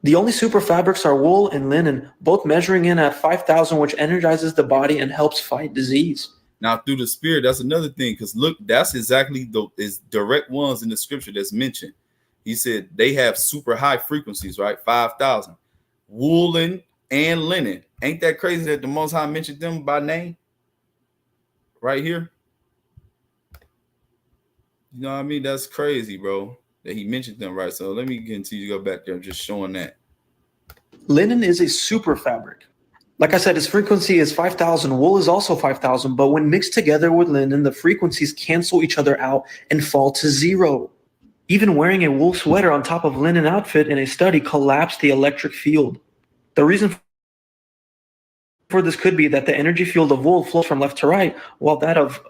The only super fabrics are wool and linen, both measuring in at 5,000, which energizes the body and helps fight disease. Now, through the spirit, that's another thing, because look, that's exactly is direct ones in the scripture that's mentioned. He said they have super high frequencies, right? 5,000. Woolen and linen. Ain't that crazy that the Most High mentioned them by name? Right here. You know what I mean? That's crazy, bro, that he mentioned them, right? So let me continue to go back there, just showing that. Linen is a super fabric. Like I said, its frequency is 5,000. Wool is also 5,000, but when mixed together with linen, the frequencies cancel each other out and fall to 0. Even wearing a wool sweater on top of linen outfit in a study collapsed the electric field. The reason for this could be that the energy field of wool flows from left to right, while that of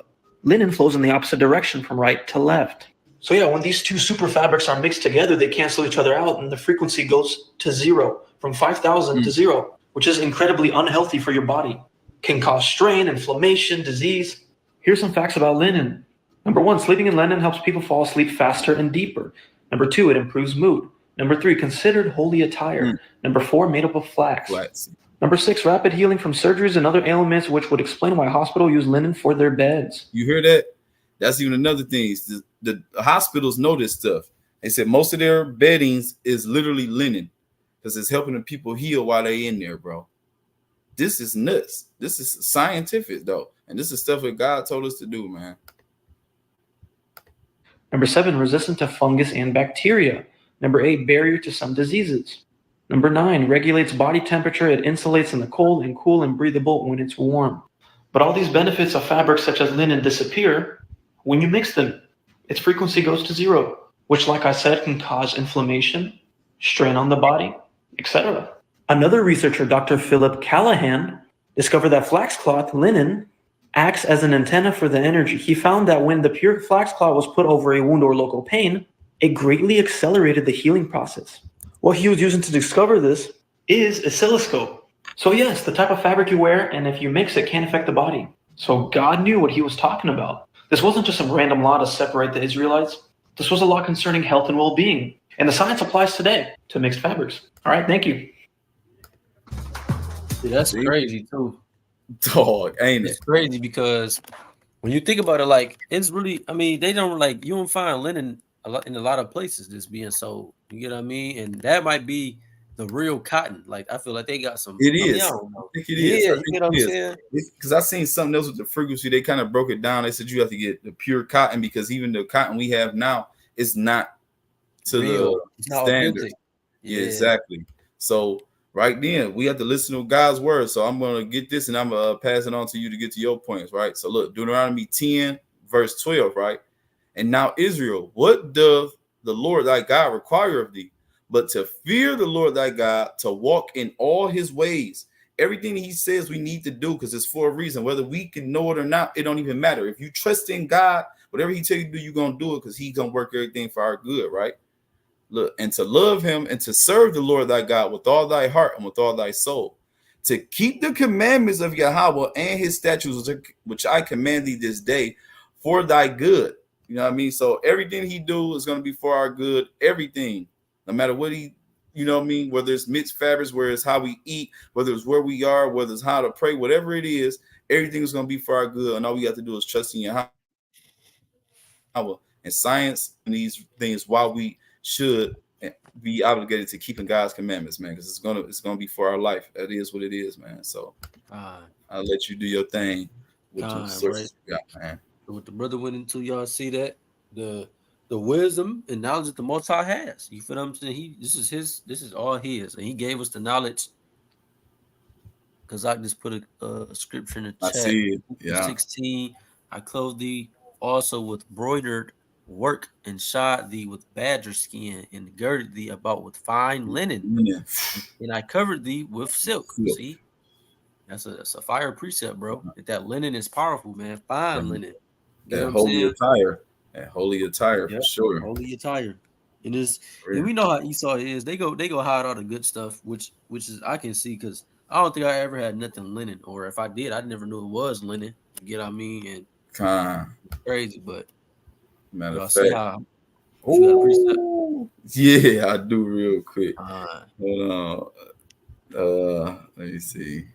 linen flows in the opposite direction from right to left. So yeah, when these two super fabrics are mixed together, they cancel each other out and the frequency goes to 0, from 5,000 to 0, which is incredibly unhealthy for your body. Can cause strain, inflammation, disease. Here's some facts about linen. Number 1, sleeping in linen helps people fall asleep faster and deeper. Number 2, it improves mood. Number 3, considered holy attire. Number 4, made up of flax. Number 6, rapid healing from surgeries and other ailments, which would explain why hospitals use linen for their beds. You hear that? That's even another thing. The hospitals know this stuff. They said most of their beddings is literally linen because it's helping the people heal while they're in there, bro. This is nuts. This is scientific, though. And this is stuff that God told us to do, man. Number 7, resistant to fungus and bacteria. Number 8, barrier to some diseases. Number 9, regulates body temperature. It insulates in the cold and cool and breathable when it's warm. But all these benefits of fabrics such as linen disappear when you mix them. Its frequency goes to 0, which, like I said, can cause inflammation, strain on the body, etc. Another researcher, Dr. Philip Callahan, discovered that flax cloth, linen, acts as an antenna for the energy. He found that when the pure flax cloth was put over a wound or local pain, it greatly accelerated the healing process. What he was using to discover this is oscilloscope. So yes, the type of fabric you wear and if you mix it can affect the body. So God knew what he was talking about. This wasn't just some random law to separate the Israelites. This was a law concerning health and well-being. And the science applies today to mixed fabrics. All right, thank you. See, that's crazy too. Dog, ain't it? It's crazy because when you think about it, like it's really, I mean, they don't like you don't find linen in a lot of places that's being sold. You get what I mean? And that might be the real cotton. Like I feel like they got some. It is. I don't know. I think it is. Yeah, you know what I'm saying? Because I seen something else with the frequency. They kind of broke it down. They said you have to get the pure cotton because even the cotton we have now is not to Real. the standard. Yeah, exactly. So right then we have to listen to God's word. So I'm gonna get this and I'm gonna pass it on to you to get to your points, right? So look, Deuteronomy 10, verse 12, right? And now Israel, what doth the Lord thy God require of thee? But to fear the Lord thy God, to walk in all his ways. Everything he says we need to do because it's for a reason. Whether we can know it or not, it don't even matter. If you trust in God, whatever he tell you to do, you're going to do it because he's going to work everything for our good, right? Look, and to love him and to serve the Lord thy God with all thy heart and with all thy soul. To keep the commandments of Yahawah and his statutes, which I command thee this day for thy good. You know what I mean? So everything he do is going to be for our good. Everything. No matter what he, you know what I mean, whether it's mixed fabrics, whether it's how we eat, whether it's where we are, whether it's how to pray, whatever it is, everything is going to be for our good. And all we have to do is trust in Yahawah and science and these things while we should be obligated to keeping God's commandments, man, because it's gonna be for our life. That is what it is, man. So I'll let you do your thing with your sources you got, man. What the brother went into, y'all see that? The wisdom and knowledge that the Most High has. You feel what I'm saying? This is all his, and he gave us the knowledge. Because I just put a scripture in the chat. I see it. Yeah. 16. I clothed thee also with broidered work and shod thee with badger skin and girded thee about with fine linen. Yeah. And I covered thee with silk. See, that's a fire precept, bro. That linen is powerful, man. Fine linen. That holy attire. That holy attire for sure. Holy attire. And and we know how Esau is. They go hide all the good stuff, which is I can see because I don't think I ever had nothing linen, or if I did, I never knew it was linen. You get what I mean? And it's crazy, but matter of see fact. how Yeah, I do real quick. Hold on. Let me see.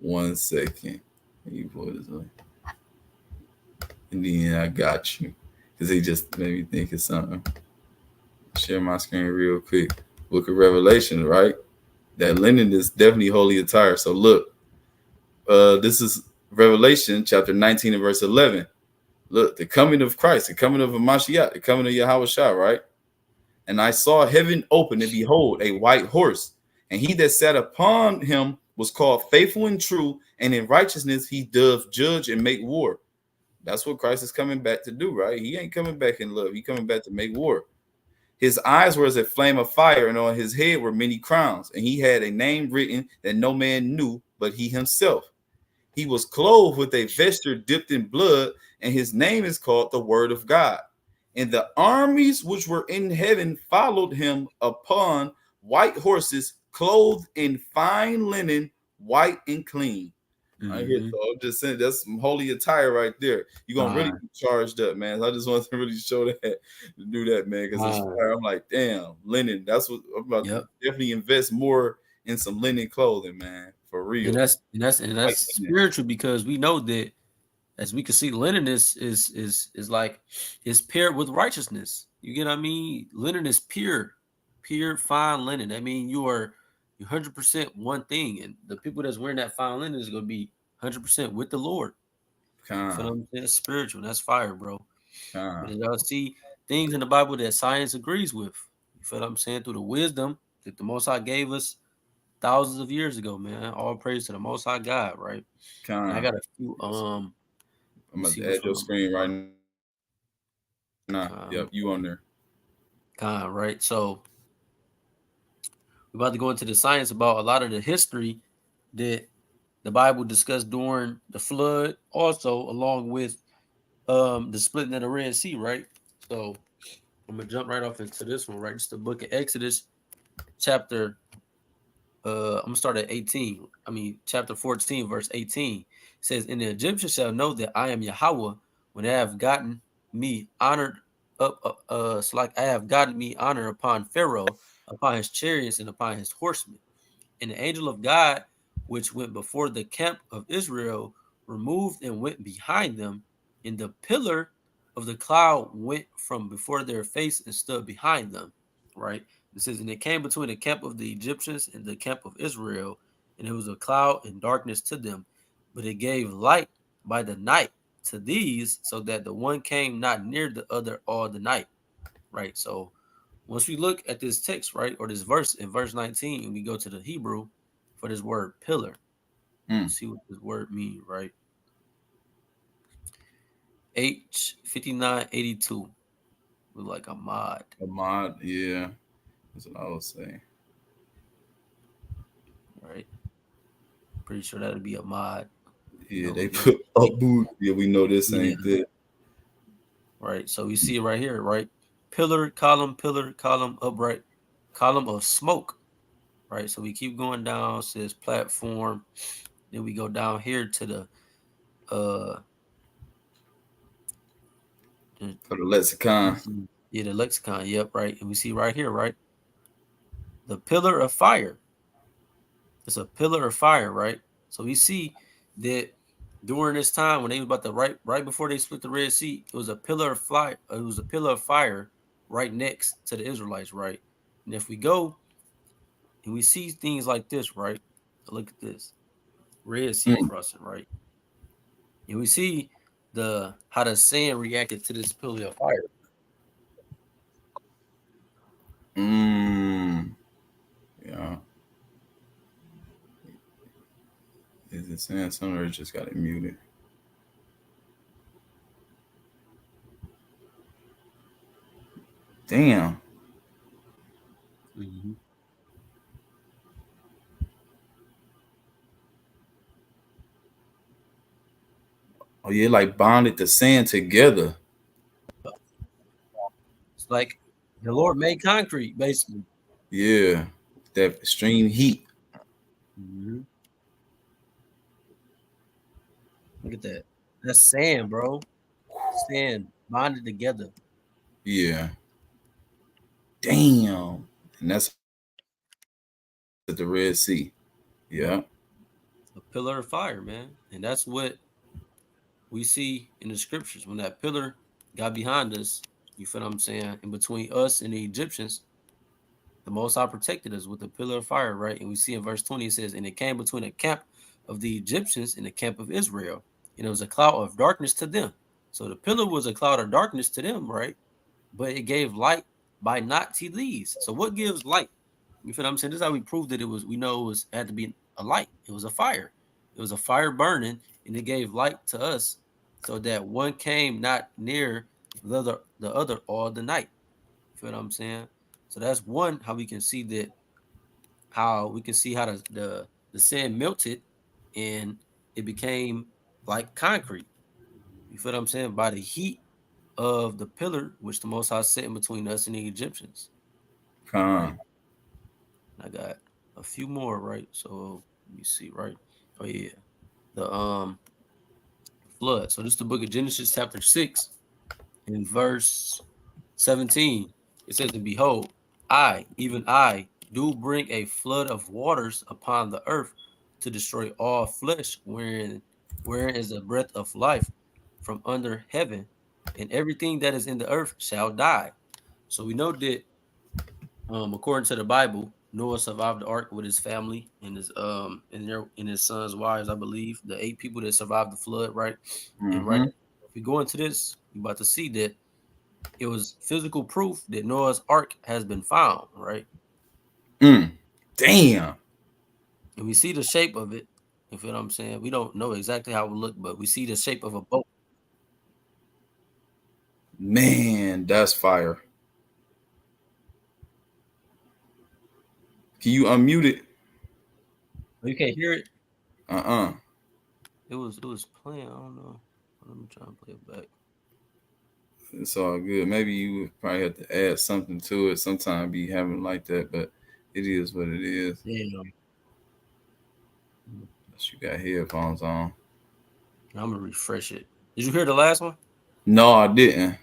One second. You boys, and then I got you because he just made me think of something. Share my screen real quick. Book of Revelation, right? That linen is definitely holy attire. So look, this is Revelation chapter 19 and verse 11. Look, the coming of Christ, the coming of a Mashiach, the coming of Yahawah Shah, right? And I saw heaven open, and behold, a white horse. And he that sat upon him was called Faithful and True, and in righteousness he doth judge and make war. That's what Christ is coming back to do, right? He ain't coming back in love. He coming back to make war. His eyes were as a flame of fire, and on his head were many crowns. And he had a name written that no man knew but he himself. He was clothed with a vesture dipped in blood, and his name is called the Word of God. And the armies which were in heaven followed him upon white horses, clothed in fine linen, white and clean. I hear, so I'm just saying that's some holy attire right there. You're gonna really be charged up, man. I just want to really show that, to do that, man. Because I'm like, damn, linen. That's what I'm about to definitely invest more in some linen clothing, man, for real. And that's spiritual, because we know that, as we can see, linen is like, it's paired with righteousness. You get what I mean? Linen is pure, fine linen. I mean, you're 100% one thing, and the people that's wearing that fine linen is going to be 100% with the Lord. So that's spiritual. That's fire, bro. But y'all see things in the Bible that science agrees with. You feel what I'm saying? Through the wisdom that the Most High gave us thousands of years ago, man. All praise to the Most High God, right? And I got a few. I'm about to add your screen right now. Yep, you on there. Right. So we're about to go into the science about a lot of the history that the Bible discussed during the flood, also along with the splitting of the Red Sea, right? So I'm gonna jump right off into this one, right? It's the book of Exodus, chapter I'm gonna start at 18. Chapter 14, verse 18. It says, "And the Egyptians shall know that I am Yahawah when I have gotten me honored up it's like I have gotten me honor upon Pharaoh, upon his chariots, and upon his horsemen. And the angel of God, which went before the camp of Israel, removed and went behind them, and the pillar of the cloud went from before their face and stood behind them." Right? It says, "And it came between the camp of the Egyptians and the camp of Israel, and it was a cloud and darkness to them, but it gave light by the night to these, so that the one came not near the other all the night." Right? So once we look at this text, right, or this verse in verse 19, and we go to the Hebrew for this word pillar, see what this word means, right? H5982. Look like a mod. A mod, yeah. That's what I was saying. Right. Pretty sure that'd be a mod. Yeah, they put up boot. Yeah, we know this ain't it. Right. So we see it right here, right? Pillar, column, upright, column of smoke. Right. So we keep going down, it says platform. Then we go down here to the for the lexicon. Yeah, the lexicon. Yep, right. And we see right here, right? The pillar of fire. It's a pillar of fire, right? So we see that during this time when they was about to right before they split the Red Sea, it was a pillar of fire. It was a pillar of fire right next to the Israelites, right? And if we go and we see things like this, right? Look at this Red Sea crossing, right? And we see how the sand reacted to this pillar of fire. Yeah. Is it saying something, or just got it muted? Damn. Oh, yeah, like bonded the sand together. It's like the Lord made concrete, basically. Yeah, that extreme heat. Look at that. That's sand, bro. Sand bonded together. Yeah. Damn. And that's at the Red Sea. Yeah. A pillar of fire, man. And that's what we see in the scriptures. When that pillar got behind us, you feel what I'm saying? In between us and the Egyptians, the Most High protected us with the pillar of fire, right? And we see in verse 20, it says, "And it came between the camp of the Egyptians and the camp of Israel, and it was a cloud of darkness to them." So the pillar was a cloud of darkness to them, right? But it gave light by knots he leads. So what gives light? You feel what I'm saying? This is how we proved that it was. We know it was had to be a light. It was a fire. It was a fire burning, and it gave light to us, so that one came not near the other all the night. You feel what I'm saying? So that's one how we can see that. How we can see how the sand melted, and it became like concrete. You feel what I'm saying? By the heat of the pillar, which the Most High set in between us and the Egyptians. Right? I got a few more, right? So let me see, right? Oh yeah, the flood. So this is the book of Genesis, chapter 6, in verse 17. It says, "And behold, I, even I, do bring a flood of waters upon the earth to destroy all flesh, wherein is the breath of life from under heaven, and everything that is in the earth shall die." So we know that, according to the Bible, Noah survived the ark with his family and his sons' wives. I believe the 8 people that survived the flood, right? And right, if we go into this, we're about to see that it was physical proof that Noah's ark has been found, right? Damn. And we see the shape of it. You feel what I'm saying? We don't know exactly how it looked, but we see the shape of a boat. Man, that's fire. Can you unmute it? You can't hear it? It was playing. I don't know. Let me try and play it back. It's all good. Maybe you would probably have to add something to it. Sometimes be having like that, but it is what it is. Yeah. You got headphones on. I'm gonna refresh it. Did you hear the last one? No, I didn't.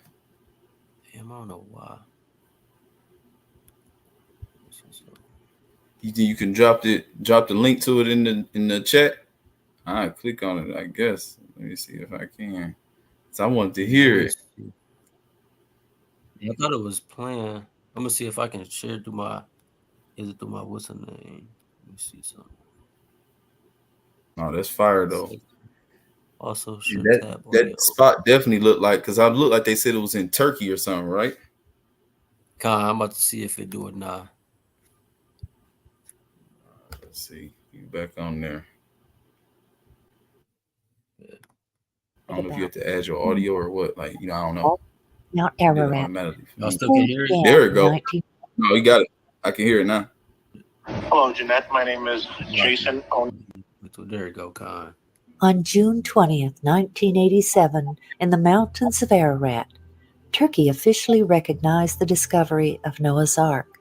Damn, I don't know why. You think you can drop the link to it in the chat? I click on it, I guess. Let me see if I can. So I wanted to hear it. I thought it was playing. I'm gonna see if I can share it through my. Is it through my what's the name? Let me see something. Oh, that's fire though. Also, that spot definitely looked like, because I looked like they said it was in Turkey or something, right? I'm about to see if it do it now. Let's see. You back on there. Yeah. I don't know if you have to add your audio or what. Like, I don't know. Mount Ararat. I still can hear it. There we go. No, you got it. I can hear it now. Hello, Jeanette. My name is Jason. There you go, Khan. On June 20th, 1987, in the mountains of Ararat, Turkey officially recognized the discovery of Noah's Ark.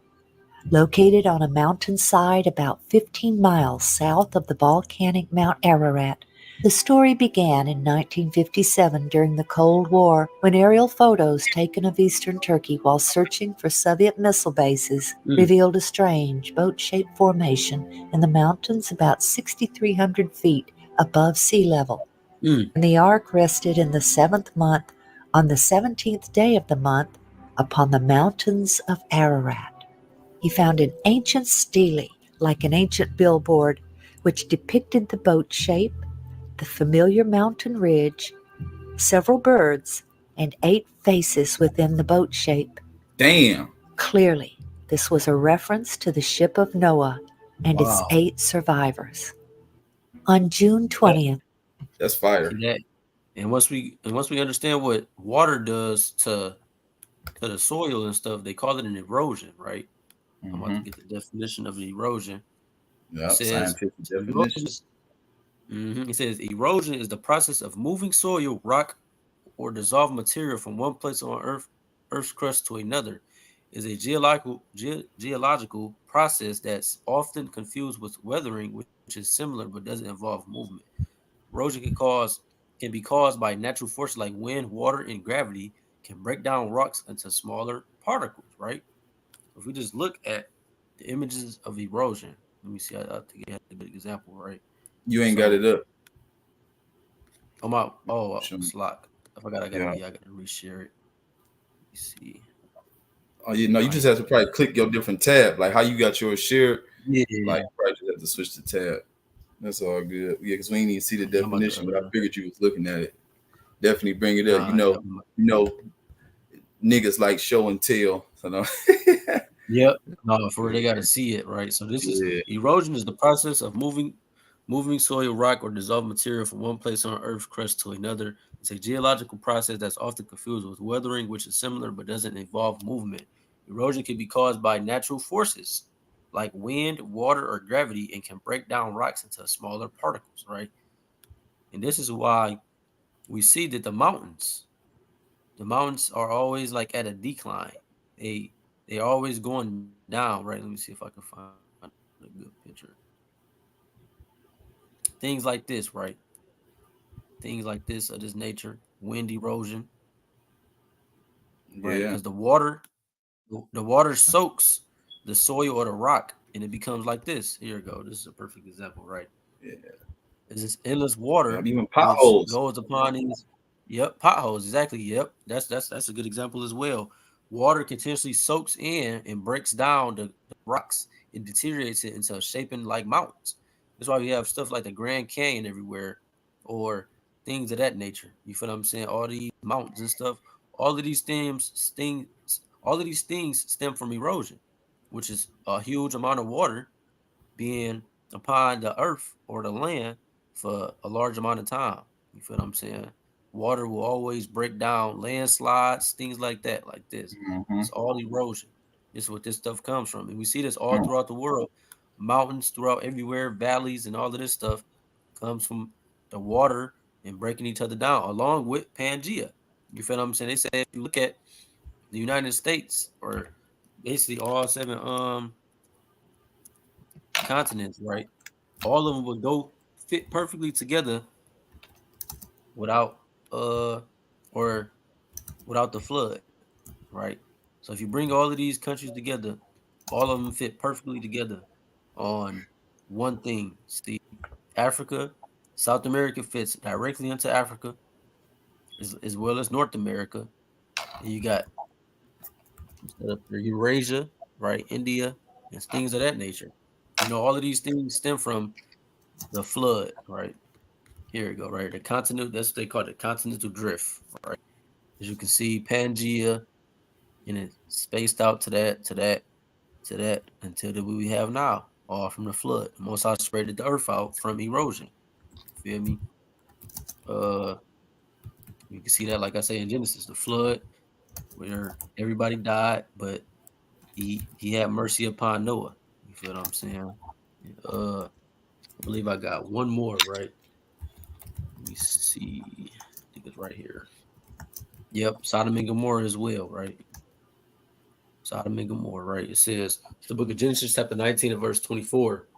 Located on a mountainside about 15 miles south of the volcanic Mount Ararat, the story began in 1957 during the Cold War, when aerial photos taken of eastern Turkey while searching for Soviet missile bases revealed a strange boat-shaped formation in the mountains about 6,300 feet above sea level. And the Ark rested in the 7th month, on the 17th day of the month, upon the mountains of Ararat. He found an ancient stele, like an ancient billboard, which depicted the boat shape, the familiar mountain ridge, several birds, and 8 faces within the boat shape. Damn. Clearly, this was a reference to the ship of Noah and its 8 survivors. On June 20th. That's fire. And once we understand what water does to the soil and stuff, they call it an erosion, right? I'm about to get the definition of erosion. Yeah, scientific definition. It says erosion is the process of moving soil, rock, or dissolved material from one place on Earth's crust to another. Is a geological process that's often confused with weathering, which is similar but doesn't involve movement. Erosion can be caused by natural forces like wind, water, and gravity. Can break down rocks into smaller particles, right? If we just look at the images of erosion, let me see. I think I have a good example, right? You ain't got it up. Slack. I forgot I got to reshare it. Let me see. Oh, you just have to probably click your different tab, like how you got yours shared. Yeah. Like you probably just have to switch the tab. That's all good. Yeah, because we ain't even see the definition, but I figured you was looking at it. Definitely bring it up. You know, niggas like show and tell. So no. Yep. No, for they got to see it, right? So this is erosion is the process of moving soil, rock, or dissolved material from one place on Earth's crust to another. It's a geological process that's often confused with weathering, which is similar but doesn't involve movement. Erosion can be caused by natural forces like wind, water, or gravity, and can break down rocks into smaller particles, right? And this is why we see that the mountains are always like at a decline. They're always going down, right? Let me see if I can find a good picture. Things like this, right? Things like this of this nature, wind erosion, right? Because the water soaks the soil or the rock, and it becomes like this. Here we go. This is a perfect example, right? Yeah. Is this endless water, even potholes, which goes upon these. Yep, potholes. Exactly. Yep, that's a good example as well. Water continuously soaks in and breaks down the rocks and deteriorates it into shaping like mountains. That's why we have stuff like the Grand Canyon everywhere, or things of that nature. You feel what I'm saying? All these mountains and stuff. All of these things stem from erosion, which is a huge amount of water being upon the earth or the land for a large amount of time. You feel what I'm saying? Water will always break down landslides, things like that, like this. It's all erosion. This is what this stuff comes from. And we see this all throughout the world. Mountains throughout everywhere, valleys, and all of this stuff comes from the water and breaking each other down, along with Pangea. You feel what I'm saying? They say if you look at the United States, or basically all 7 continents, right? All of them would go fit perfectly together without or without the flood, right? So if you bring all of these countries together, all of them fit perfectly together on one thing. See, Africa, South America fits directly into Africa, as well as North America. And you got Eurasia, right? India, and things of that nature. You know, all of these things stem from the flood, right? Here we go, right? The continent, that's what they call it, continental drift, right? As you can see, Pangea, and it's spaced out to that, until the we have now, all from the flood. The Most High spread the earth out from erosion. Feel me? You can see that, like I say in Genesis, the flood, where everybody died, but he had mercy upon Noah. You feel what I'm saying? I believe I got one more, right? Let me see. I think it's right here. Yep, Sodom and Gomorrah as well, right? Sodom and Gomorrah, right? It says, it's the book of Genesis, chapter 19 and verse 24.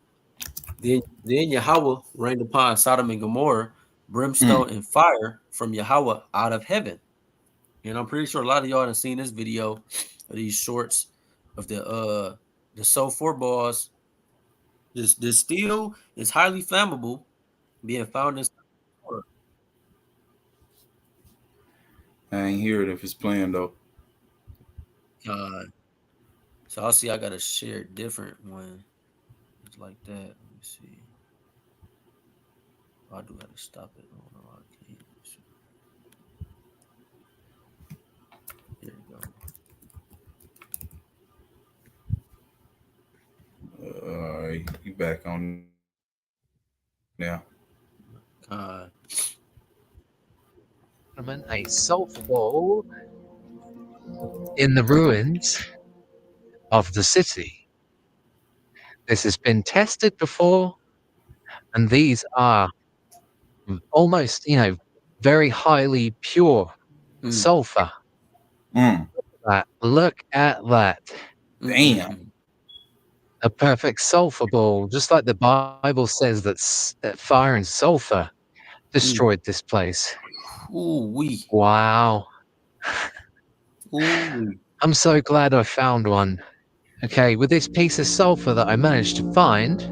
Then Yahawah rained upon Sodom and Gomorrah brimstone and fire from Yahawah out of heaven. And I'm pretty sure a lot of y'all have seen this video of these shorts of the SO4 balls. This steel is highly flammable, being found in. I ain't hear it if it's playing though. So I'll see. I gotta share a different one. It's like that. Let me see. I do gotta stop it. Oh, no, I can't. Here we go. All right, you back on now. A sulfur ball in the ruins of the city. This has been tested before, and these are almost, very highly pure sulfur. Look at that. Damn. A perfect sulfur ball, just like the Bible says that fire and sulfur destroyed this place. Ooh-wee. Wow. Ooh-wee. I'm so glad I found one. Okay, with this piece of sulfur that I managed to find,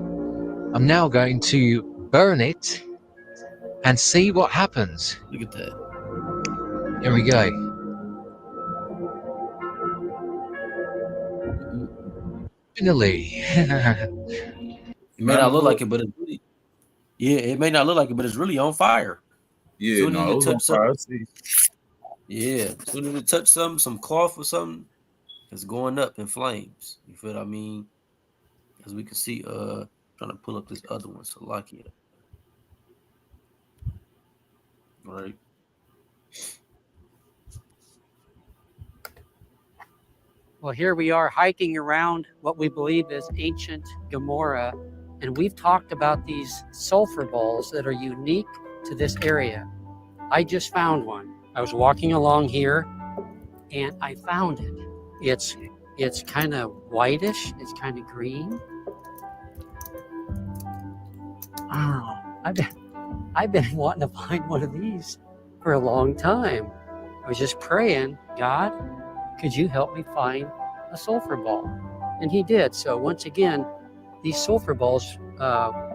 I'm now going to burn it and see what happens. Look at that. Here we go. Finally. It may not look like it, but it's really, it may not look like it, but it's really on fire. Yeah, it was on fire. Yeah, as soon as it touch some cloth or something, It's going up in flames. You feel what I mean? As we can see, trying to pull up this other one, Salakia. Right. Well, here we are hiking around what we believe is ancient Gomorrah, and we've talked about these sulfur balls that are unique to this area. I just found one. I was walking along here, and I found it. It's kind of whitish. It's kind of green. Oh, I've been wanting to find one of these for a long time. I was just praying, God, could you help me find a sulfur ball? And he did. So once again, these sulfur balls,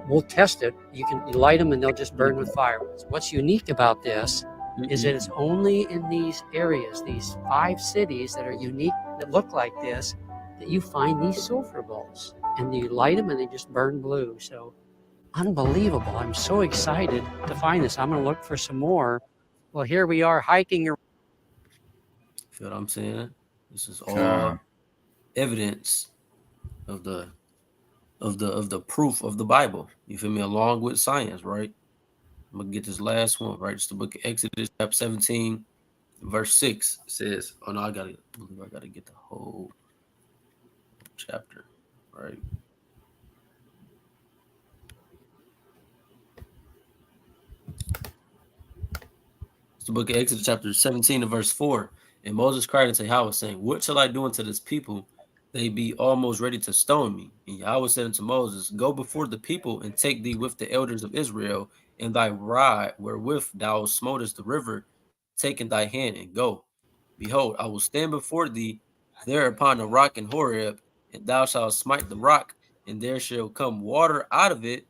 we'll test it. You light them and they'll just burn with fire. What's unique about this is that it's only in these areas, these 5 cities that are unique, that look like this, that you find these sulfur balls. And you light them and they just burn blue. So unbelievable. I'm so excited to find this. I'm going to look for some more. Well, here we are hiking. Feel what I'm saying? This is all evidence of the proof of the Bible. You feel me? Along with science, right? I'm gonna get this last one, right? It's the book of Exodus, chapter 17, verse 6. It says, oh no, I gotta get the whole chapter, right? It's the book of Exodus, chapter 17, and verse 4. And Moses cried unto Yahawah, saying, what shall I do unto this people? They be almost ready to stone me. And Yahawah said unto Moses, go before the people and take thee with the elders of Israel, and thy rod wherewith thou smotest the river, take in thy hand and go. Behold, I will stand before thee there upon the rock in Horeb, and thou shalt smite the rock, and there shall come water out of it,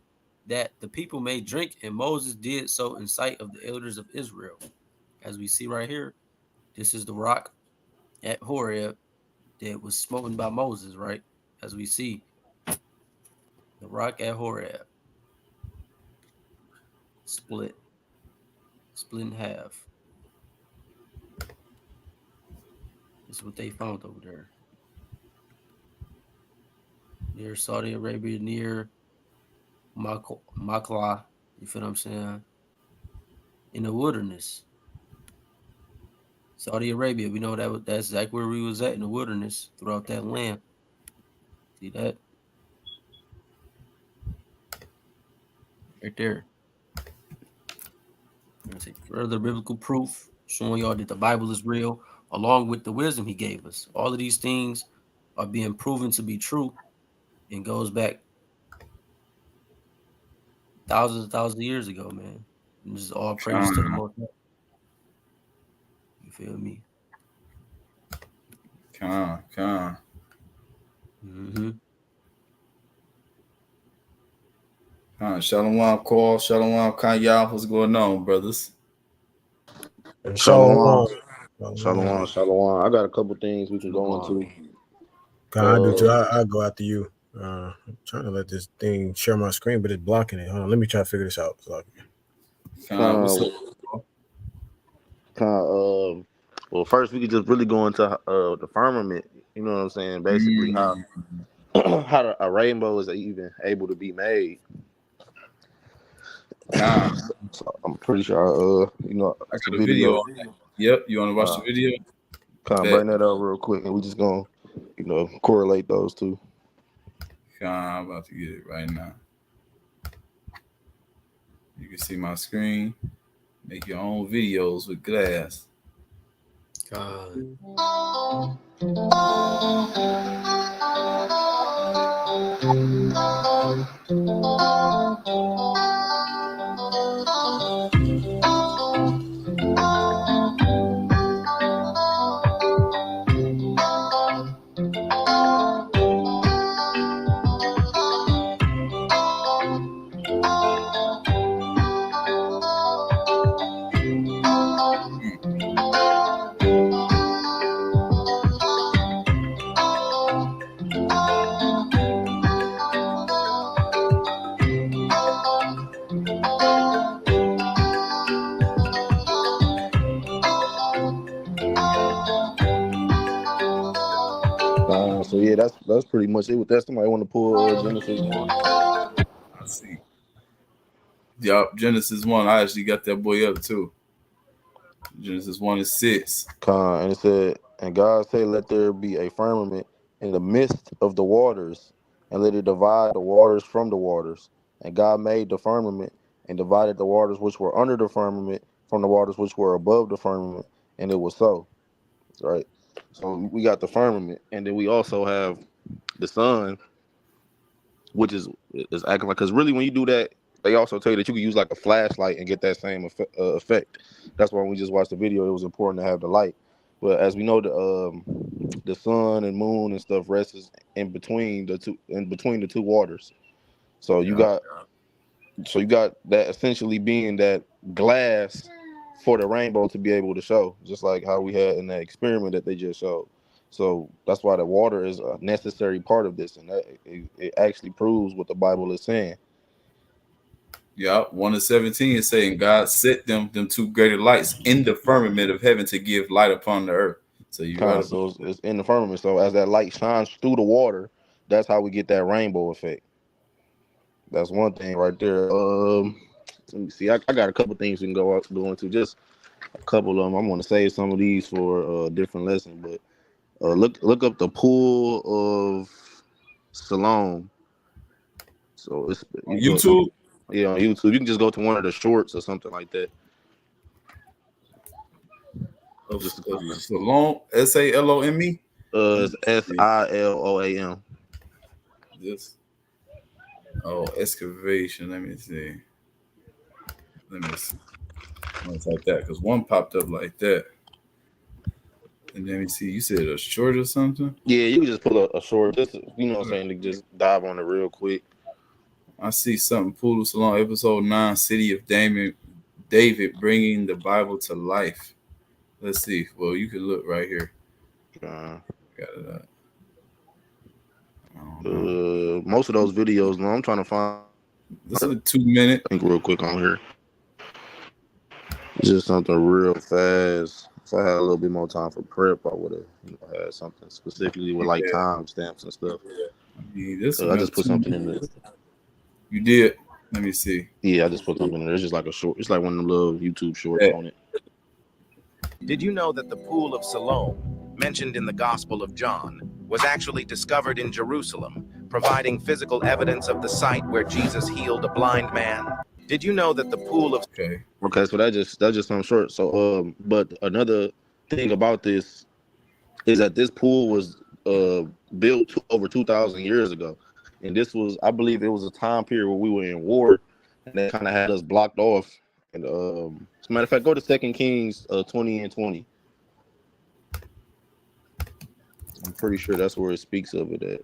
that the people may drink. And Moses did so in sight of the elders of Israel. As we see right here, this is the rock at Horeb that was smoten by Moses, right? As we see, the rock at Horeb split in half. This is what they found over there. Near Saudi Arabia, near Makla, you feel what I'm saying? In the wilderness. Saudi Arabia, we know that's exactly where we was at, in the wilderness, throughout that land. See that? Right there. I'm going to say further biblical proof, showing y'all that the Bible is real, along with the wisdom he gave us. All of these things are being proven to be true, and goes back thousands of years ago, man. And this is all praise to the Most High. You feel me? Shalom, call. Shalom, Kanya. What's going on, brothers? Shalom. Shalom. I got a couple things we can go into. I do too. I'll go after you. I'm trying to let this thing share my screen, but it's blocking it. Hold on, let me try to figure this out. Well, first we could just really go into the firmament. You know what I'm saying? Basically, how a rainbow is even able to be made. So I'm pretty sure. I got a video. Yep, you want to watch the video? Kind of bring that up real quick, and we just gonna, correlate those two. I'm about to get it right now. You can see my screen. Make your own videos with glass. So yeah, that's pretty much it with that. Somebody want to pull Genesis 1? I see. Yup, Genesis 1. I actually got that boy up too. Genesis 1:6. And it said, and God said, let there be a firmament in the midst of the waters, and let it divide the waters from the waters. And God made the firmament and divided the waters which were under the firmament from the waters which were above the firmament, and it was so. Right. So we got the firmament, and then we also have the sun, which is acting like, because really when you do that, they also tell you that you can use like a flashlight and get that same effect. That's why when we just watched the video, it was important to have the light. But as we know, the sun and moon and stuff rests in between the two waters. So you got that essentially being that glass for the rainbow to be able to show, just like how we had in that experiment that they just showed. So that's why the water is a necessary part of this, and that it actually proves what the Bible is saying. Yeah, 1:17 is saying God set them two greater lights in the firmament of heaven to give light upon the earth. So you right. So it's in the firmament. So as that light shines through the water, that's how we get that rainbow effect. That's one thing right there. Let me see. I got a couple things we can go into. Just a couple of them. I'm going to save some of these for a different lesson. But look up the pool of Siloam. So it's on YouTube. Yeah, on YouTube. You can just go to one of the shorts or something like that. Siloam, Salome. It's Siloam. This. Oh, excavation. Let me see. I'm gonna type that because one popped up like that. And let me see. You said a short or something? Yeah, you can just pull a short. Just what I'm saying, to just dive on it real quick. I see something. Pool of Siloam, episode 9, City of David bringing the Bible to life. Let's see. Well, you can look right here. Got it. Most of those videos, I'm trying to find. This is a 2-minute. I think real quick on here. Just something real fast. If I had a little bit more time for prep, I would have had something specifically with like time stamps and stuff. I just put something in there. You did? Let me see. Yeah, I just put something in there. It's just like a short. It's like one of them little YouTube shorts on it. Did you know that the Pool of Siloam, mentioned in the Gospel of John, was actually discovered in Jerusalem, providing physical evidence of the site where Jesus healed a blind man? Did you know that the Pool of... Okay, so that's just something short. So, but another thing about this is that this pool was built over 2,000 years ago. And this was, I believe it was a time period where we were in war, and that kind of had us blocked off. And as a matter of fact, go to 2 Kings 20 and 20. I'm pretty sure that's where it speaks of it at.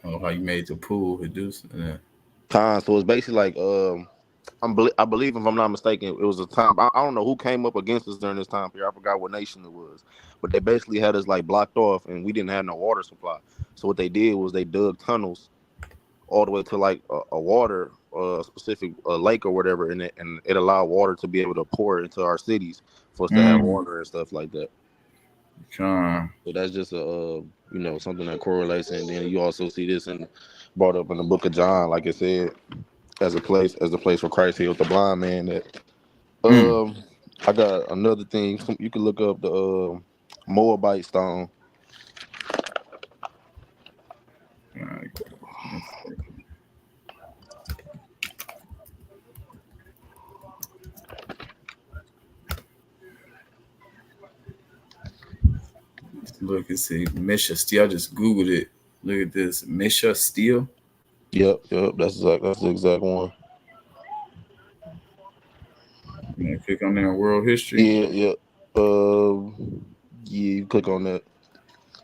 Oh, how you made the pool reduce? Yeah. So it's basically like I believe, if I'm not mistaken, it was a time. I don't know who came up against us during this time period. I forgot what nation it was, but they basically had us like blocked off, and we didn't have no water supply. So what they did was they dug tunnels all the way to like a water, specific lake or whatever, and it allowed water to be able to pour into our cities for us to have water and stuff like that. Sure. So that's just a something that correlates, and then you also see this brought up in the book of John, like it said, as the place where Christ healed the blind man. That I got another thing. You can look up the Moabite stone. Look and see. Mesha Steel. I just Googled it. Look at this. Mesha Steel. Yep. That's the exact one. Yeah, click on there, world history. Yeah. You click on that.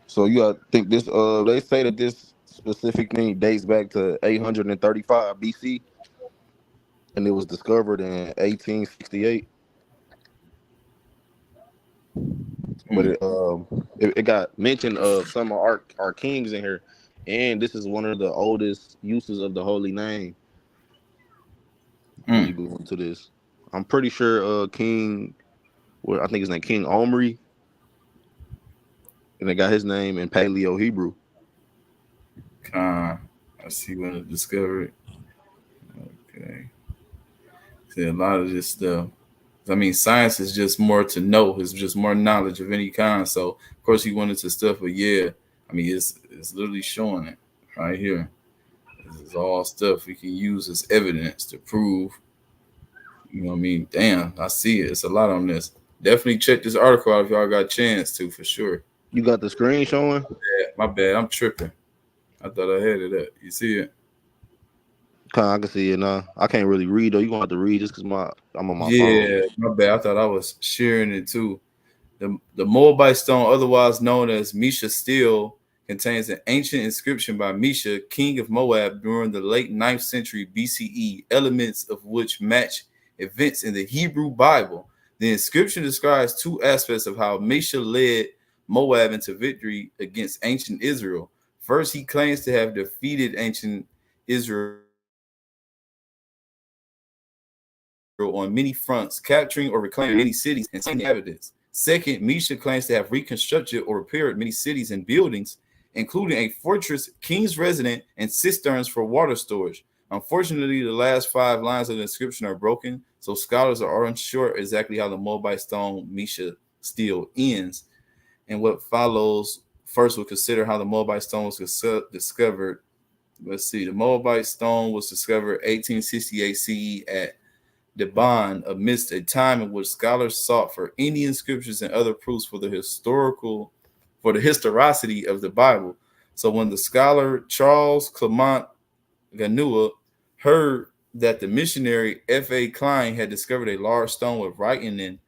So you gotta think this. They say that this specific thing dates back to 835 BC, and it was discovered in 1868. But it got mention of some of our kings in here, and this is one of the oldest uses of the holy name. When people into this. I'm pretty sure King, I think his name King Omri, and they got his name in Paleo Hebrew. I see when it discovered. Okay. See, a lot of this stuff. I mean, science is just more to know. It's just more knowledge of any kind. So, of course, he went into stuff, but yeah, I mean, it's literally showing it right here. This is all stuff we can use as evidence to prove. You know what I mean? Damn, I see it. It's a lot on this. Definitely check this article out if y'all got a chance to, for sure. You got the screen showing? Yeah, my bad. I'm tripping. I thought I had it up. You see it? I can see it now. I can't really read though. You gonna have to read just because I'm on my phone. Yeah, my bad. I thought I was sharing it too. The Moabite stone, otherwise known as Mesha steel, contains an ancient inscription by Mesha, king of Moab, during the late 9th century BCE, elements of which match events in the Hebrew Bible. The inscription describes two aspects of how Mesha led Moab into victory against ancient Israel. First, he claims to have defeated ancient Israel on many fronts, capturing or reclaiming many cities and some inhabitants. Second, Mesha claims to have reconstructed or repaired many cities and buildings, including a fortress, king's residence, and cisterns for water storage. Unfortunately, the last 5 lines of the inscription are broken, so scholars are unsure exactly how the Moabite stone Mesha steel ends. And what follows first, we'll consider how the Moabite stone was discovered. Let's see, the Moabite stone was discovered 1868 CE at Dibon, amidst a time in which scholars sought for Indian scriptures and other proofs for the historicity of the Bible. So when the scholar Charles Clement Ganua heard that the missionary F.A. Klein had discovered a large stone with writing in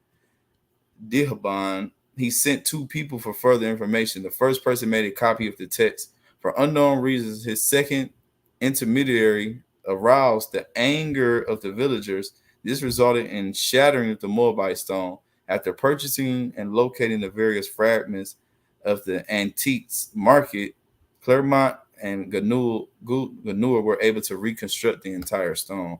Dibon, he sent 2 people for further information. The first person made a copy of the text. For unknown reasons, his second intermediary aroused the anger of the villagers. This resulted in shattering of the Moabite stone. After purchasing and locating the various fragments of the antiques market, Clermont and Ganua were able to reconstruct the entire stone.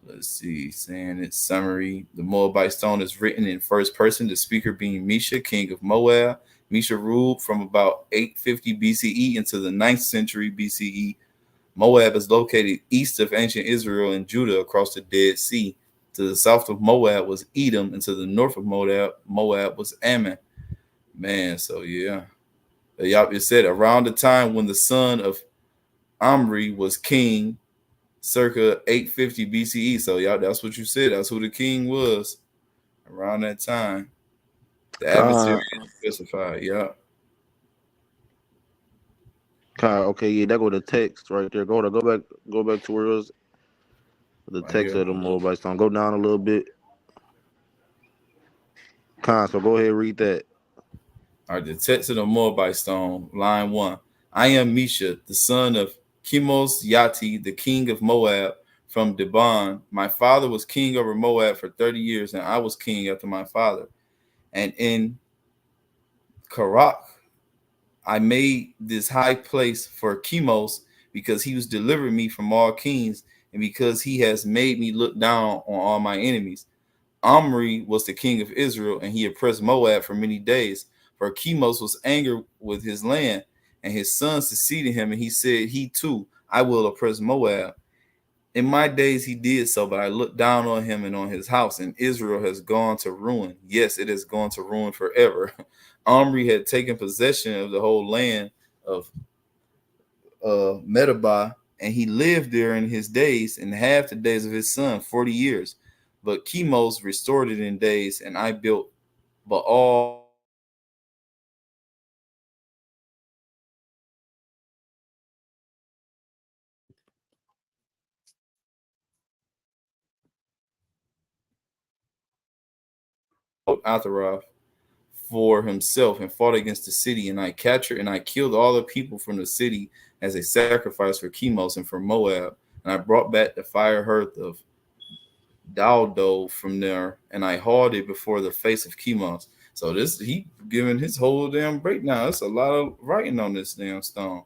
Let's see, saying its summary. The Moabite stone is written in first person, the speaker being Mesha, king of Moab. Mesha ruled from about 850 BCE into the 9th century BCE. Moab is located east of ancient Israel and Judah across the Dead Sea. To the south of Moab was Edom, and to the north of Moab was Ammon. Man, so yeah. It said around the time when the son of Omri was king, circa 850 BCE. So y'all, that's what you said. That's who the king was around that time. The adversary specified, yeah. Okay, yeah, that go to text right there. Go back to where it was the text of the Moabite stone. Go down a little bit. So go ahead and read that. All right, the text of the Moabite stone, line 1. I am Mesha, the son of Chemos Yati, the king of Moab, from Dibon. My father was king over Moab for 30 years, and I was king after my father. And in Karak, I made this high place for Chemos because he was delivering me from all kings, and because he has made me look down on all my enemies. Omri was the king of Israel, and he oppressed Moab for many days. For Chemos was angry with his land, and his sons succeeded him, and he said, he too, I will oppress Moab. In my days he did so, but I looked down on him and on his house, and Israel has gone to ruin. Yes, it has gone to ruin forever. Omri had taken possession of the whole land of Medabah, and he lived there in his days, and half the days of his son, 40 years. But Chemos restored it in days, and I built Baal Atharoth for himself and fought against the city, and I captured and I killed all the people from the city as a sacrifice for Chemos and for Moab, and I brought back the fire hearth of Daldo from there, and I hauled it before the face of Chemos. So this, he giving his whole damn breakdown. That's a lot of writing on this damn stone.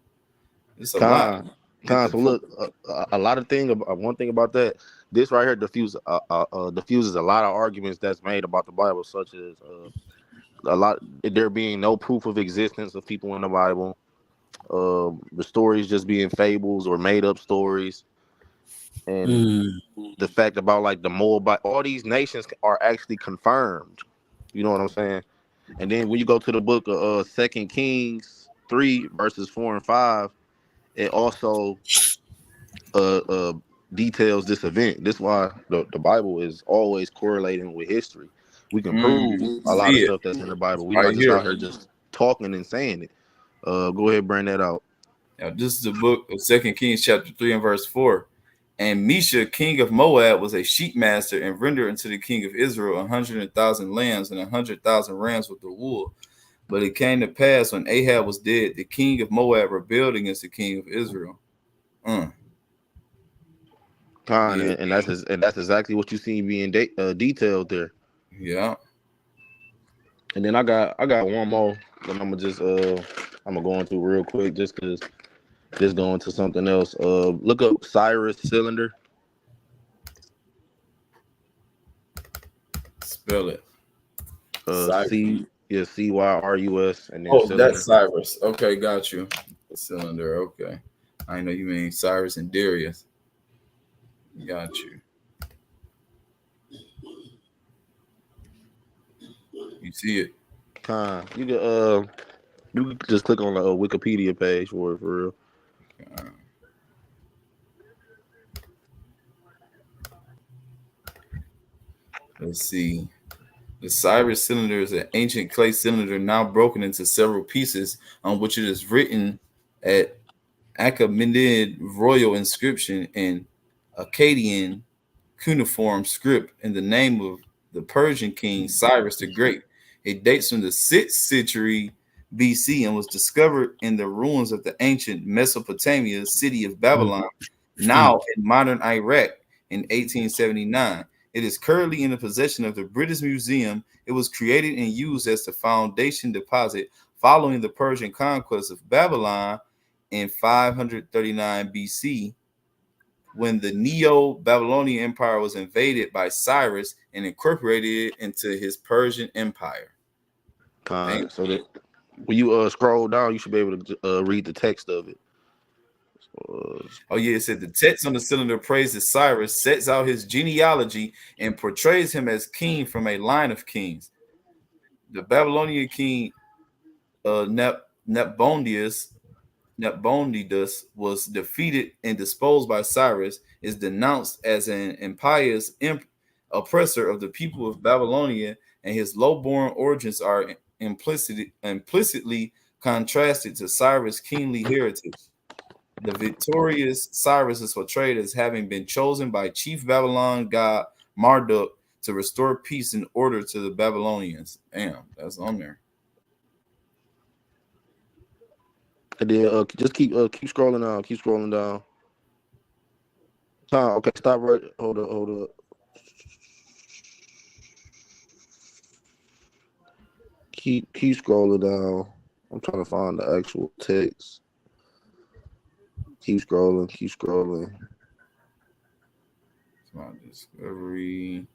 It's a lot. So look, a lot of one thing about that, this right here diffuses a lot of arguments that's made about the Bible, such as there being no proof of existence of people in the Bible, the stories just being fables or made up stories, and the fact about like the Moabite, all these nations are actually confirmed. You know what I'm saying? And then when you go to the book of 2 Kings 3 verses 4 and 5, it also details this event. This is why the Bible is always correlating with history. We can prove a lot of stuff that's in the Bible. We're not just out here just talking and saying it. Go ahead, bring that out. Now, this is the book of 2 Kings chapter 3 and verse 4. And Mesha, king of Moab, was a sheep master and rendered unto the king of Israel 100,000 lambs and 100,000 rams with the wool. But it came to pass when Ahab was dead, the king of Moab rebelled against the king of Israel. And that's exactly what you see being detailed there. Yeah. And then I got one more that I'm gonna go into real quick just because this going to something else. Look up Cyrus cylinder. Spell it. Cyrus, and then cylinder. That's Cyrus. Okay, got you. Cylinder. Okay, I know you mean Cyrus and Darius. Got you. You see it? You can just click on the Wikipedia page for it for real. Let's see. The Cyrus cylinder is an ancient clay cylinder now broken into several pieces on which it is written at Achaemenid royal inscription in Akkadian cuneiform script in the name of the Persian king Cyrus the Great. It dates from the 6th century BC and was discovered in the ruins of the ancient Mesopotamia city of Babylon, now in modern Iraq, in 1879. It is currently in the possession of the British Museum. It was created and used as the foundation deposit following the Persian conquest of Babylon in 539 BC, when the Neo-Babylonian Empire was invaded by Cyrus and incorporated it into his Persian Empire. So that when you scroll down, you should be able to read the text of it. It said the text on the cylinder praises Cyrus, sets out his genealogy, and portrays him as king from a line of kings. The Babylonian king Nabonidus was defeated and disposed by Cyrus, is denounced as an impious oppressor of the people of Babylonia, and his low-born origins are implicitly contrasted to Cyrus' kingly heritage. The victorious Cyrus is portrayed as having been chosen by chief Babylon god Marduk to restore peace and order to the Babylonians. Damn, that's on there. And then just keep scrolling down. Keep scrolling down. Okay, stop right. Hold up. Keep scrolling down. I'm trying to find the actual text. Keep scrolling. My discovery,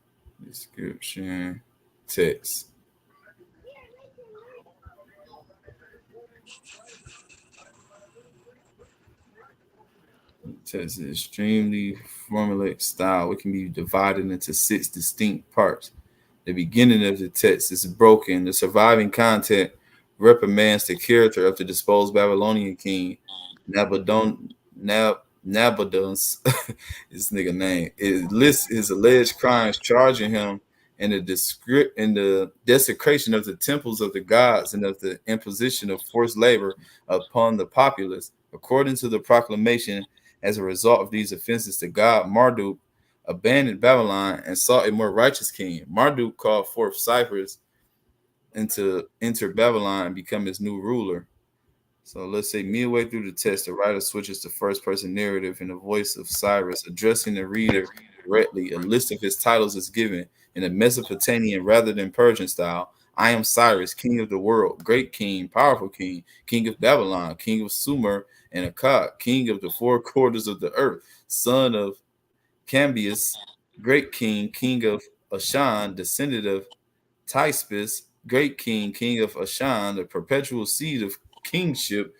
description, text. The text is extremely formulaic style. It can be divided into 6 distinct parts. The beginning of the text is broken. The surviving content reprimands the character of the disposed Babylonian king, Nabonidus, this nigga name. It lists his alleged crimes, charging him in the desecration of the temples of the gods and of the imposition of forced labor upon the populace. According to the proclamation, as a result of these offenses, the god Marduk abandoned Babylon and sought a more righteous king. Marduk called forth Cyrus to enter Babylon and become his new ruler. So let's say midway through the text, the writer switches to first-person narrative in the voice of Cyrus, addressing the reader directly. A list of his titles is given in a Mesopotamian rather than Persian style. I am Cyrus, king of the world, great king, powerful king, king of Babylon, king of Sumer, and Akkad, king of the four quarters of the earth, son of Cambius, great king, king of Ashan, descendant of Tispis, great king, king of Ashan, the perpetual seed of kingship,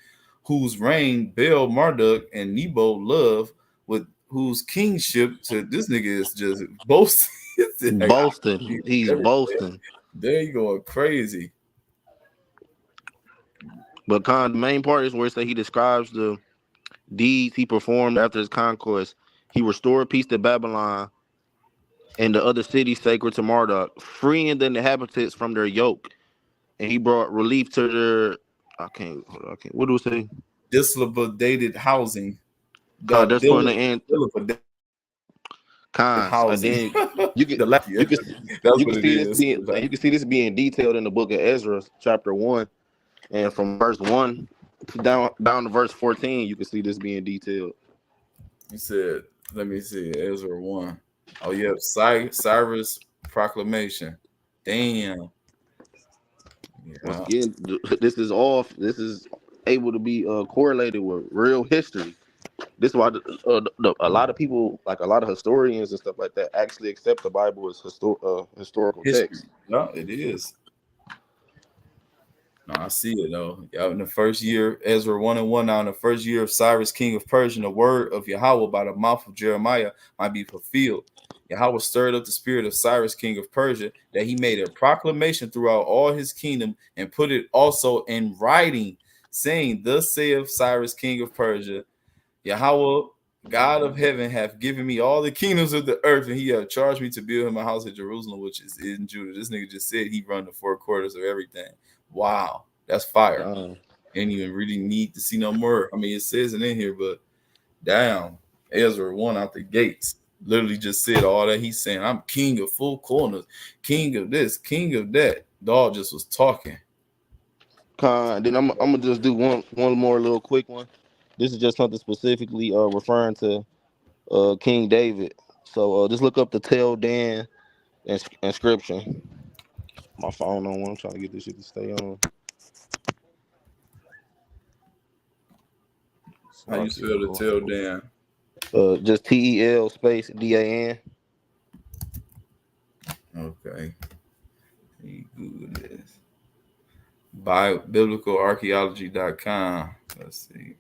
whose reign Baal Marduk and Nebo love, with whose kingship to this nigga is just boasting. Boasting. He's boasting. There you go, crazy. But the main part is where it says he describes the deeds he performed after his conquest. He restored peace to Babylon and the other cities sacred to Marduk, freeing the inhabitants from their yoke. And he brought relief to their what do we say? Dilapidated housing. That's putting an end. And then you can see this being detailed in the book of Ezra, chapter 1, and from verse 1 down to verse 14, you can see this being detailed. You said, let me see, Ezra 1. Oh yeah, Cyrus proclamation. Damn. Yeah. Once again, this is able to be correlated with real history. This is why a lot of people, like a lot of historians and stuff like that, actually accept the Bible as historical text. No, it is. No, I see it though. In the first year, Ezra 1:1. Now, in the first year of Cyrus, king of Persia, the word of Yahawah by the mouth of Jeremiah might be fulfilled. Yahawah stirred up the spirit of Cyrus, king of Persia, that he made a proclamation throughout all his kingdom and put it also in writing, saying, "Thus saith Cyrus, king of Persia, Yahawah, God of heaven, hath given me all the kingdoms of the earth, and he hath charged me to build him a house at Jerusalem, which is in Judah." This nigga just said he run the four quarters of everything. Wow, that's fire. Ain't even really need to see no more. I mean, it says it in here, but damn, Ezra 1 out the gates. Literally just said all that he's saying. I'm king of full corners, king of this, king of that. Dog just was talking. Then I'm gonna just do one more little quick one. This is just something specifically referring to King David. So just look up the Tel Dan inscription. My phone on one. I'm trying to get this shit to stay on. How you spell the Tel Dan? Just TEL space DAN. Okay. You Google this. BiblicalArchaeology.com. Let's see.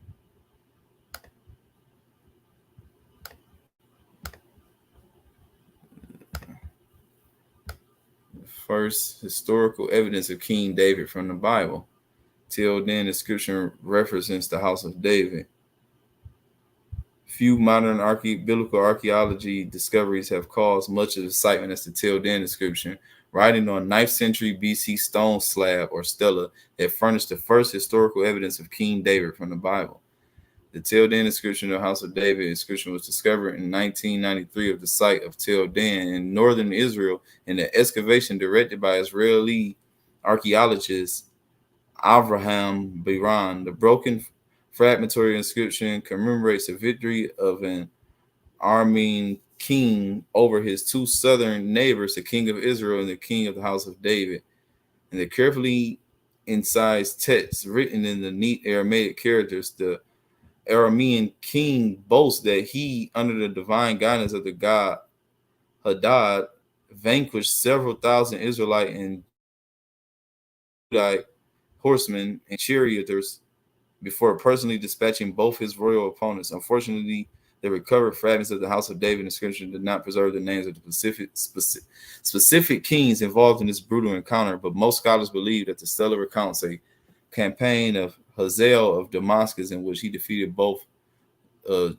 First historical evidence of King David from the Bible. Till then, the scripture references the house of David. Few modern biblical archaeology discoveries have caused much of the excitement as the Till then inscription, writing on 9th century BC stone slab or stela that furnished the first historical evidence of King David from the Bible. The Tel Dan inscription of the House of David inscription was discovered in 1993 of the site of Tel Dan in northern Israel in an excavation directed by Israeli archaeologist Avraham Biran. The broken fragmentary inscription commemorates the victory of an Aramean king over his two southern neighbors, the king of Israel and the king of the House of David. And the carefully incised text written in the neat Aramaic characters, the Aramean king boasts that he, under the divine guidance of the god Hadad, vanquished several thousand Israelite and Judite horsemen and charioteers before personally dispatching both his royal opponents. Unfortunately, the recovered fragments of the House of David inscription did not preserve the names of the specific kings involved in this brutal encounter, but most scholars believe that the stela recounts a campaign of Hazael of Damascus in which he defeated both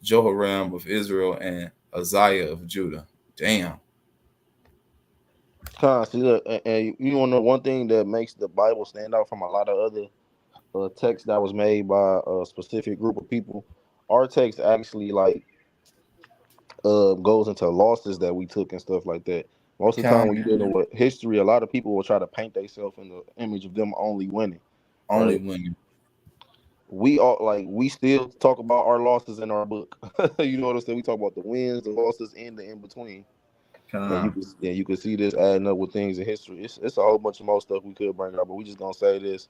Jehoram of Israel and Uzziah of Judah. Damn. See, look, and you want to know one thing that makes the Bible stand out from a lot of other text that was made by a specific group of people? Our text actually goes into losses that we took and stuff like that. Most of the time when you're dealing with history, a lot of people will try to paint themselves in the image of them only winning. Only winning. We still talk about our losses in our book. You know what I'm saying? We talk about the wins, the losses, and the in between. And you can see this adding up with things in history. It's a whole bunch of more stuff we could bring up, but we just gonna say this.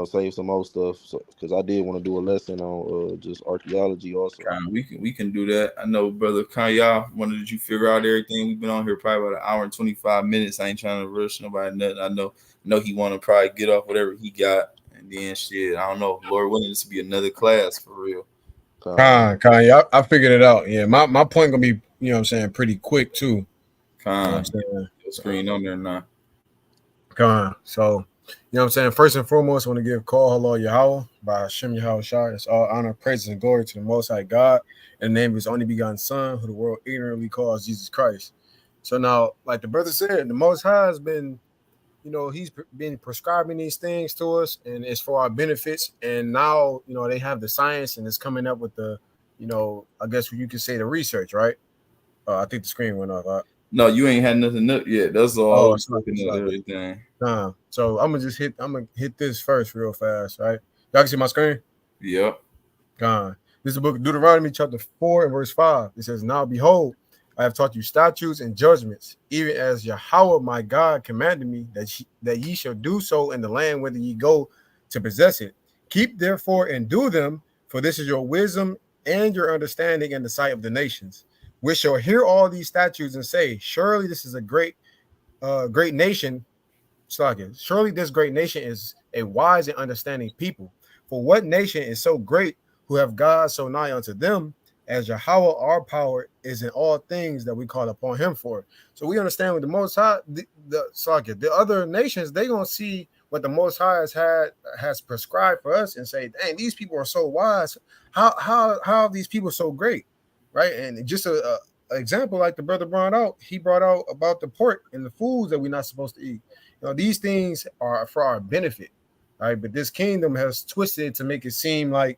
save some old stuff. So because I did want to do a lesson on just archaeology also. We can do that. I know, brother Kanya, wanted you figure out everything. We've been on here probably about an hour and 25 minutes. I ain't trying to rush nobody nothing. I know he want to probably get off whatever he got, and then shit. I don't know. Lord willing, this will be another class for real. Kanye, I figured it out. Yeah, my point gonna be, you know what I'm saying, pretty quick too. You know what I'm saying? Your screen on there now. So, you know what I'm saying? First and foremost, I want to give call hello Yahawah by Hashem Yahawah Shah. It's all honor, praises, and glory to the Most High God, and the name of His only begotten Son, who the world ignorantly calls Jesus Christ. So now, like the brother said, the Most High has been, He's been prescribing these things to us, and it's for our benefits. And now, they have the science, and it's coming up with the, I guess you could say the research, right? I think the screen went off. Right? No, you ain't had nothing up yet. That's all. Everything. So I'm gonna hit this first real fast, right? Y'all can see my screen? Yep. This is the book of Deuteronomy, chapter 4 and verse 5. It says, "Now behold, I have taught you statutes and judgments, even as Yahawah my God commanded me, that ye shall do so in the land whither ye go to possess it. Keep therefore and do them, for this is your wisdom and your understanding in the sight of the nations, which shall hear all these statutes and say, surely this is a great nation. Surely this great nation is a wise and understanding people. For what nation is so great who have God so nigh unto them, as Yahawah our power is in all things that we call upon him for." So we understand with the Most High, the other nations, they gonna see what the Most High has prescribed for us and say, dang, these people are so wise. How are these people so great? Right? And just a example, like the brother brought out about the pork and the foods that we're not supposed to eat. These things are for our benefit, right? But this kingdom has twisted to make it seem like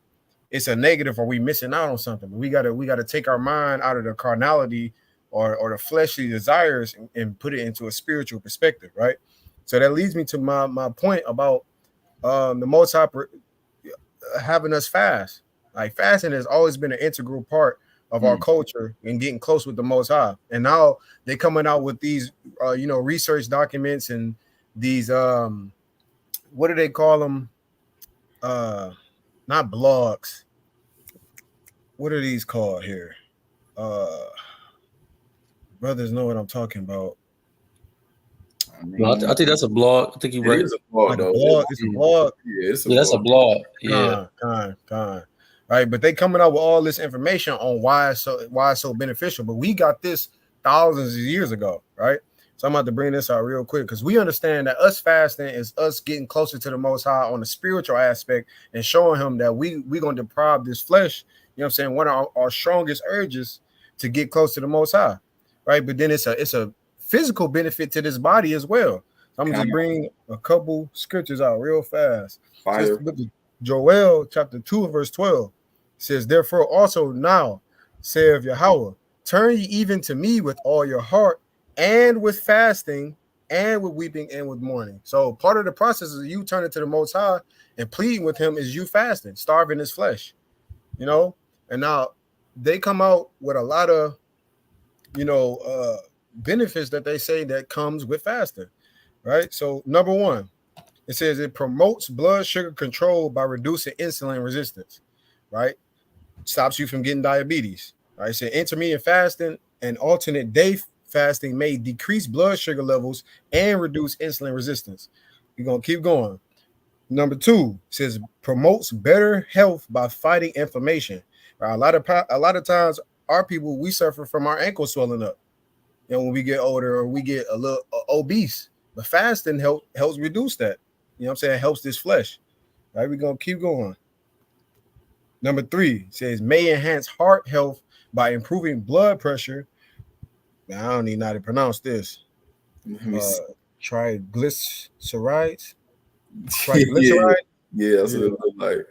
it's a negative or we missing out on something. We gotta take our mind out of the carnality or the fleshly desires and put it into a spiritual perspective, right? So that leads me to my point about the Most High having us fast. Like fasting has always been an integral part of our culture and getting close with the Most High. And now they're coming out with these research documents and these what do they call them? Not blogs. What are these called here? Brothers know what I'm talking about. No, I think that's a blog. I think you're right. It is a blog, though. It's a blog. Yeah, that's a blog. Yeah. Kind. Right, but they coming out with all this information on why it's so beneficial. But we got this thousands of years ago, right? So I'm about to bring this out real quick because we understand that us fasting is us getting closer to the Most High on the spiritual aspect and showing him that we're going to deprive this flesh, you know what I'm saying, one of our strongest urges to get close to the Most High, right? But then it's a physical benefit to this body as well. So I'm going to bring a couple scriptures out real fast. Fire. Joel chapter 2 verse 12 says, "Therefore also now saith Yahawah, turn ye even to me with all your heart, and with fasting, and with weeping, and with mourning." So part of the process of you turning to the Most High and pleading with him is you fasting, starving his flesh, And now they come out with a lot of, benefits that they say that comes with fasting, right? So number one, it says it promotes blood sugar control by reducing insulin resistance, right? Stops you from getting diabetes, right? So intermittent fasting and alternate day fasting may decrease blood sugar levels and reduce insulin resistance. We're going to keep going. Number two says promotes better health by fighting inflammation. Right? A lot of times our people, we suffer from our ankle swelling up, when we get older or we get a little obese. But fasting helps reduce that. You know what I'm saying? It helps this flesh. Right? We're going to keep going. Number three says may enhance heart health by improving blood pressure. Now, I don't even know how to pronounce this. Triglycerides. Triglyceride. Yeah, that's what it looks like.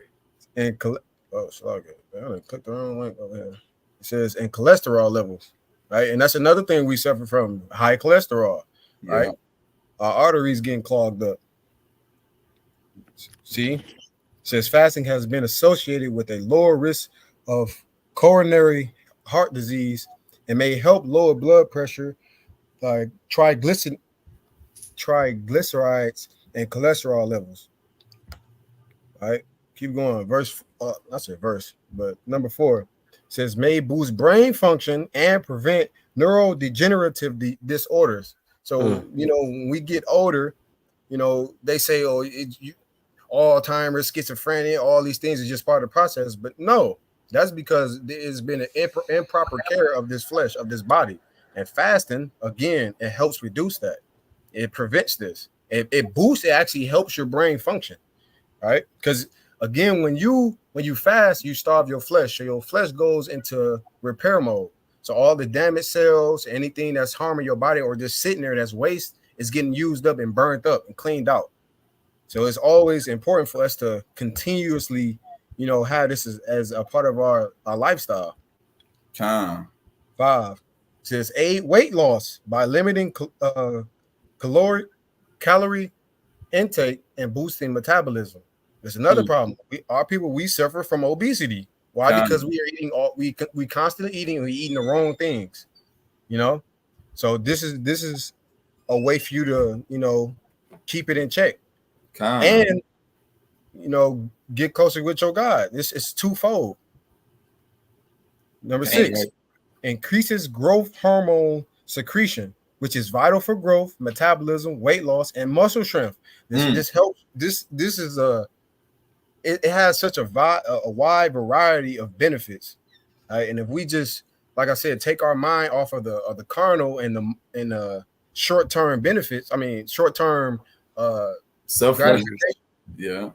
And I clicked the wrong link over here. It says and cholesterol levels, right? And that's another thing we suffer from, high cholesterol, right? Our arteries getting clogged up. See? It says fasting has been associated with a lower risk of coronary heart disease and may help lower blood pressure, like triglycerides and cholesterol levels. All right, keep going. Verse, I said verse, but number 4 says may boost brain function and prevent neurodegenerative disorders. So when we get older, they say, oh, Alzheimer's, schizophrenia, all these things is just part of the process. But no, that's because there has been an improper care of this flesh, of this body. And fasting, again, it helps reduce that. It prevents this. It boosts. It actually helps your brain function. Right? Because again, when you fast, you starve your flesh. So your flesh goes into repair mode. So all the damaged cells, anything that's harming your body or just sitting there that's waste, is getting used up and burnt up and cleaned out. So it's always important for us to continuously, have this as a part of our lifestyle. 5 says aid weight loss by limiting calorie intake and boosting metabolism. There's another problem. We suffer from obesity. Why? Because we are eating we constantly eating. We're eating the wrong things. So this is a way for you to keep it in check. And get closer with your God. This is twofold. Number 6, increases growth hormone secretion, which is vital for growth, metabolism, weight loss, and muscle strength. This helps. This is it has such a wide variety of benefits. Right? And if we just, like I said, take our mind off of the carnal and the short-term benefits, short-term self-gratification. Yeah.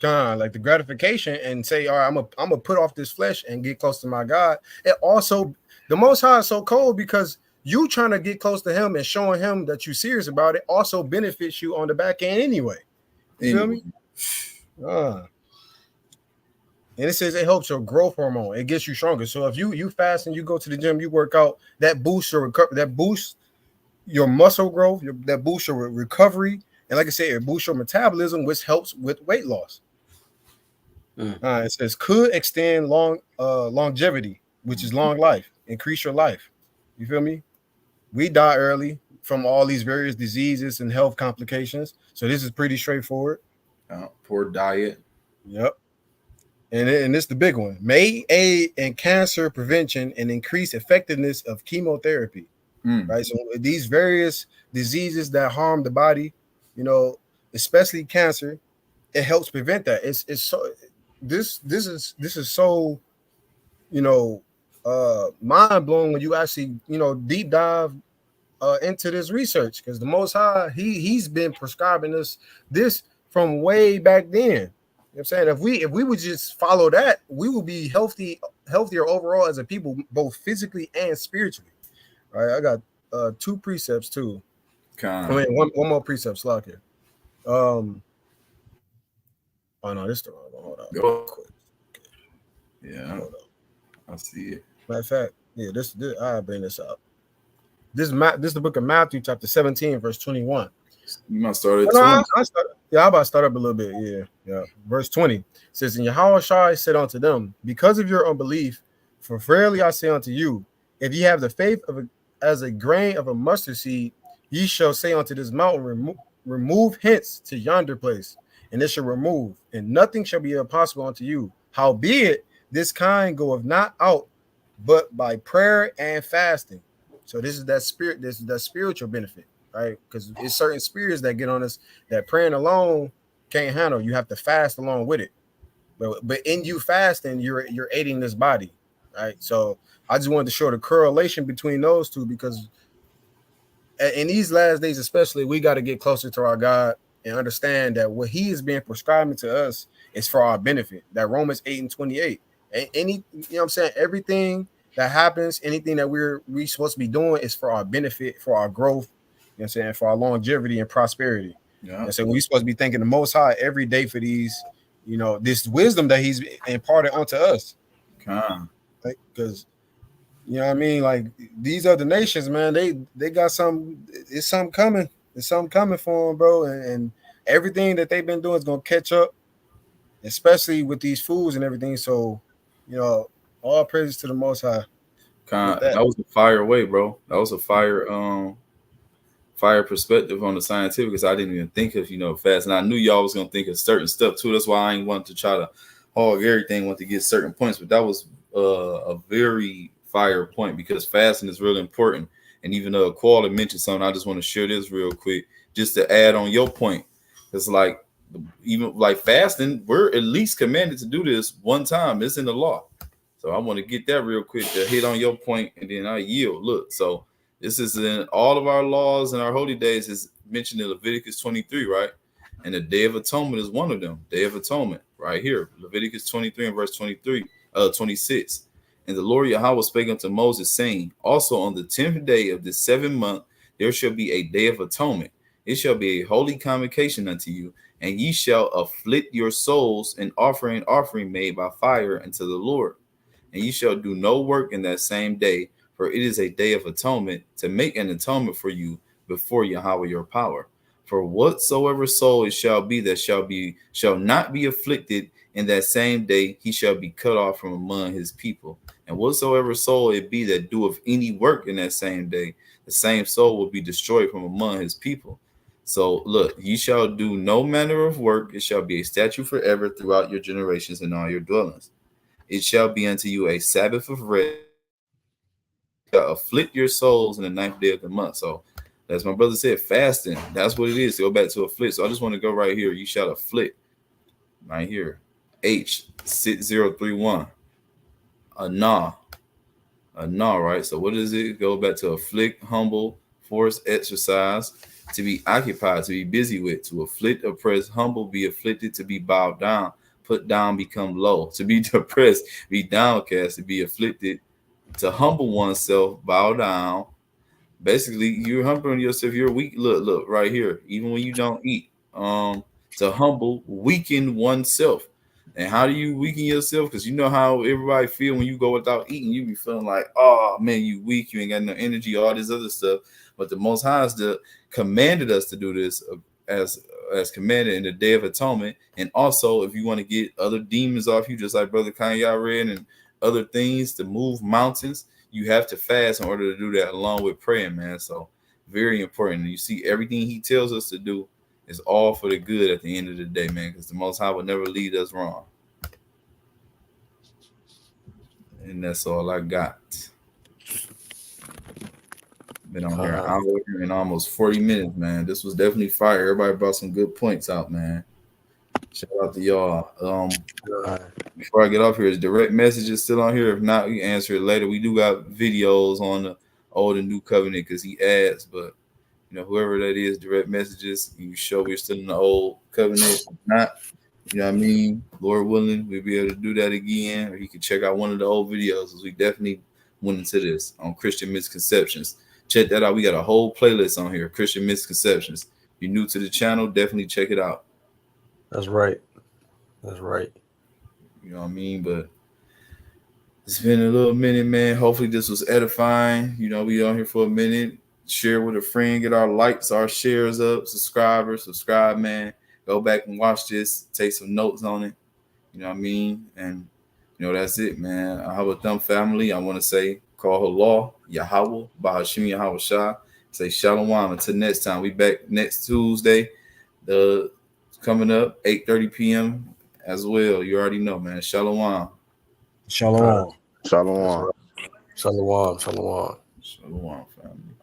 Like the gratification, and say, all right, I'm gonna put off this flesh and get close to my God. It also, the Most High is so cold because you trying to get close to him and showing him that you're serious about it also benefits you on the back end anyway. You feel me? And it says it helps your growth hormone. It gets you stronger. So if you fast and you go to the gym, you work out, that boosts your recovery, that boosts your muscle growth, that boosts your recovery. And like I said, it boosts your metabolism, which helps with weight loss. It says could extend longevity, which is long life, increase your life. You feel me? We die early from all these various diseases and health complications. So this is pretty straightforward. Poor diet. Yep. And it's the big one. May aid in cancer prevention and increase effectiveness of chemotherapy. Right. So these various diseases that harm the body, especially cancer, it helps prevent that. It's so this is so mind blowing when you actually deep dive into this research, because the Most High he's been prescribing us this from way back then. You know what I'm saying? If we would just follow that, we will be healthier overall as a people, both physically and spiritually. All right, I got 2 precepts too. One more precept, Slack here. Oh no, this is the wrong one. Hold on. Go. Yeah, I see it. Matter of fact, yeah, this I'll bring this up. This is the book of Matthew, chapter 17, verse 21. You might start at 20. I'm about to start up a little bit. Yeah. Verse 20 says, and Yahawah said unto them, because of your unbelief, for verily I say unto you, if ye have the faith as a grain of a mustard seed, ye shall say unto this mountain, remove hence to yonder place, and it shall remove, and nothing shall be impossible unto you. Howbeit, this kind goeth not out, but by prayer and fasting. So this is that spirit. This is that spiritual benefit, right? Because it's certain spirits that get on us that praying alone can't handle. You have to fast along with it. But in you fasting, you're aiding this body, right? So I just wanted to show the correlation between those two, because in these last days, especially, we got to get closer to our God and understand that what He is being prescribing to us is for our benefit. That Romans 8:28. Any, what I'm saying, everything that happens, anything that we supposed to be doing is for our benefit, for our growth, what I'm saying, for our longevity and prosperity. Yeah. And so we're supposed to be thanking the Most High every day for these, this wisdom that He's imparted onto us. Because you know what I mean, like these other nations, man, they got it's something coming. It's something coming for them, bro. And everything that they've been doing is gonna catch up, especially with these foods and everything. So, all praises to the Most High. That was a fire way, bro. That was a fire fire perspective on the scientific, because I didn't even think of, fast. And I knew y'all was going to think of certain stuff too. That's why I ain't want to try to hog everything, want to get certain points. But that was a very fire point, because fasting is really important. And even though Koala mentioned something, I just want to share this real quick, just to add on your point. It's like, even like fasting, we're at least commanded to do this one time. It's in the law. So I want to get that real quick to hit on your point, and then I yield. Look, so this is in all of our laws and our holy days is mentioned in Leviticus 23, right? And the Day of Atonement is one of them. Day of Atonement, right here, Leviticus 23 and verse 26. And the Lord Yahawah spake unto Moses, saying, also on the 10th day of the 7th month, there shall be a Day of Atonement. It shall be a holy convocation unto you, and ye shall afflict your souls and offering made by fire unto the Lord. And ye shall do no work in that same day, for it is a day of atonement, to make an atonement for you before Yahawah your power. For whatsoever soul it shall be that shall not be afflicted in that same day, he shall be cut off from among his people. And whatsoever soul it be that doeth any work in that same day, the same soul will be destroyed from among his people. So look, ye shall do no manner of work. It shall be a statute forever throughout your generations and all your dwellings. It shall be unto you a Sabbath of rest. Afflict your souls in the 9th day of the month. So as my brother said, fasting, that's what it is, to go back to afflict. So I just want to go right here. You shall afflict right here. H6031. Anah, right? So what is it? Go back to afflict, humble, force, exercise, to be occupied, to be busy with, to afflict, oppress, humble, be afflicted, to be bowed down, put down, become low, to be depressed, be downcast, to be afflicted, to humble oneself, bow down. Basically, you're humbling yourself. You're weak. Look right here. Even when you don't eat, to humble, weaken oneself. And how do you weaken yourself? Because you know how everybody feel when you go without eating. You be feeling like, oh man, you weak. You ain't got no energy. All this other stuff. But the Most High commanded us to do this as commanded in the Day of Atonement. And also, if you want to get other demons off you, just like Brother Kanye read, and other things to move mountains, you have to fast in order to do that, along with praying, man. So very important. And you see, everything he tells us to do is all for the good at the end of the day, man, because the Most High will never lead us wrong. And that's all I got. Been on here an hour and almost 40 minutes, man. This was definitely fire. Everybody brought some good points out, man. Shout out to y'all. Before I get off here, is direct messages still on here? If not, we can answer it later. We do got videos on the Old and New Covenant because he adds, but whoever that is, direct messages, you show we're still in the Old Covenant. If not, you know what I mean? Lord willing, we'll be able to do that again, or you can check out one of the old videos, because we definitely went into this on Christian misconceptions. Check that out. We got a whole playlist on here, Christian misconceptions. If you're new to the channel, definitely check it out. That's right. That's right. You know what I mean? But it's been a little minute, man. Hopefully this was edifying. We on here for a minute. Share with a friend, get our likes, our shares up, subscribe, man. Go back and watch this, take some notes on it. You know what I mean? And that's it, man. Yahawah Thumb family, I want to say, call her law, Yahawah, Bahashim Yahawah Shah. Say shalom. Until next time. We back next Tuesday. Coming up, 8:30 p.m. as well. You already know, man. Shalom. Shalom. Shalom. Shalom. Shalom. Shalom, family.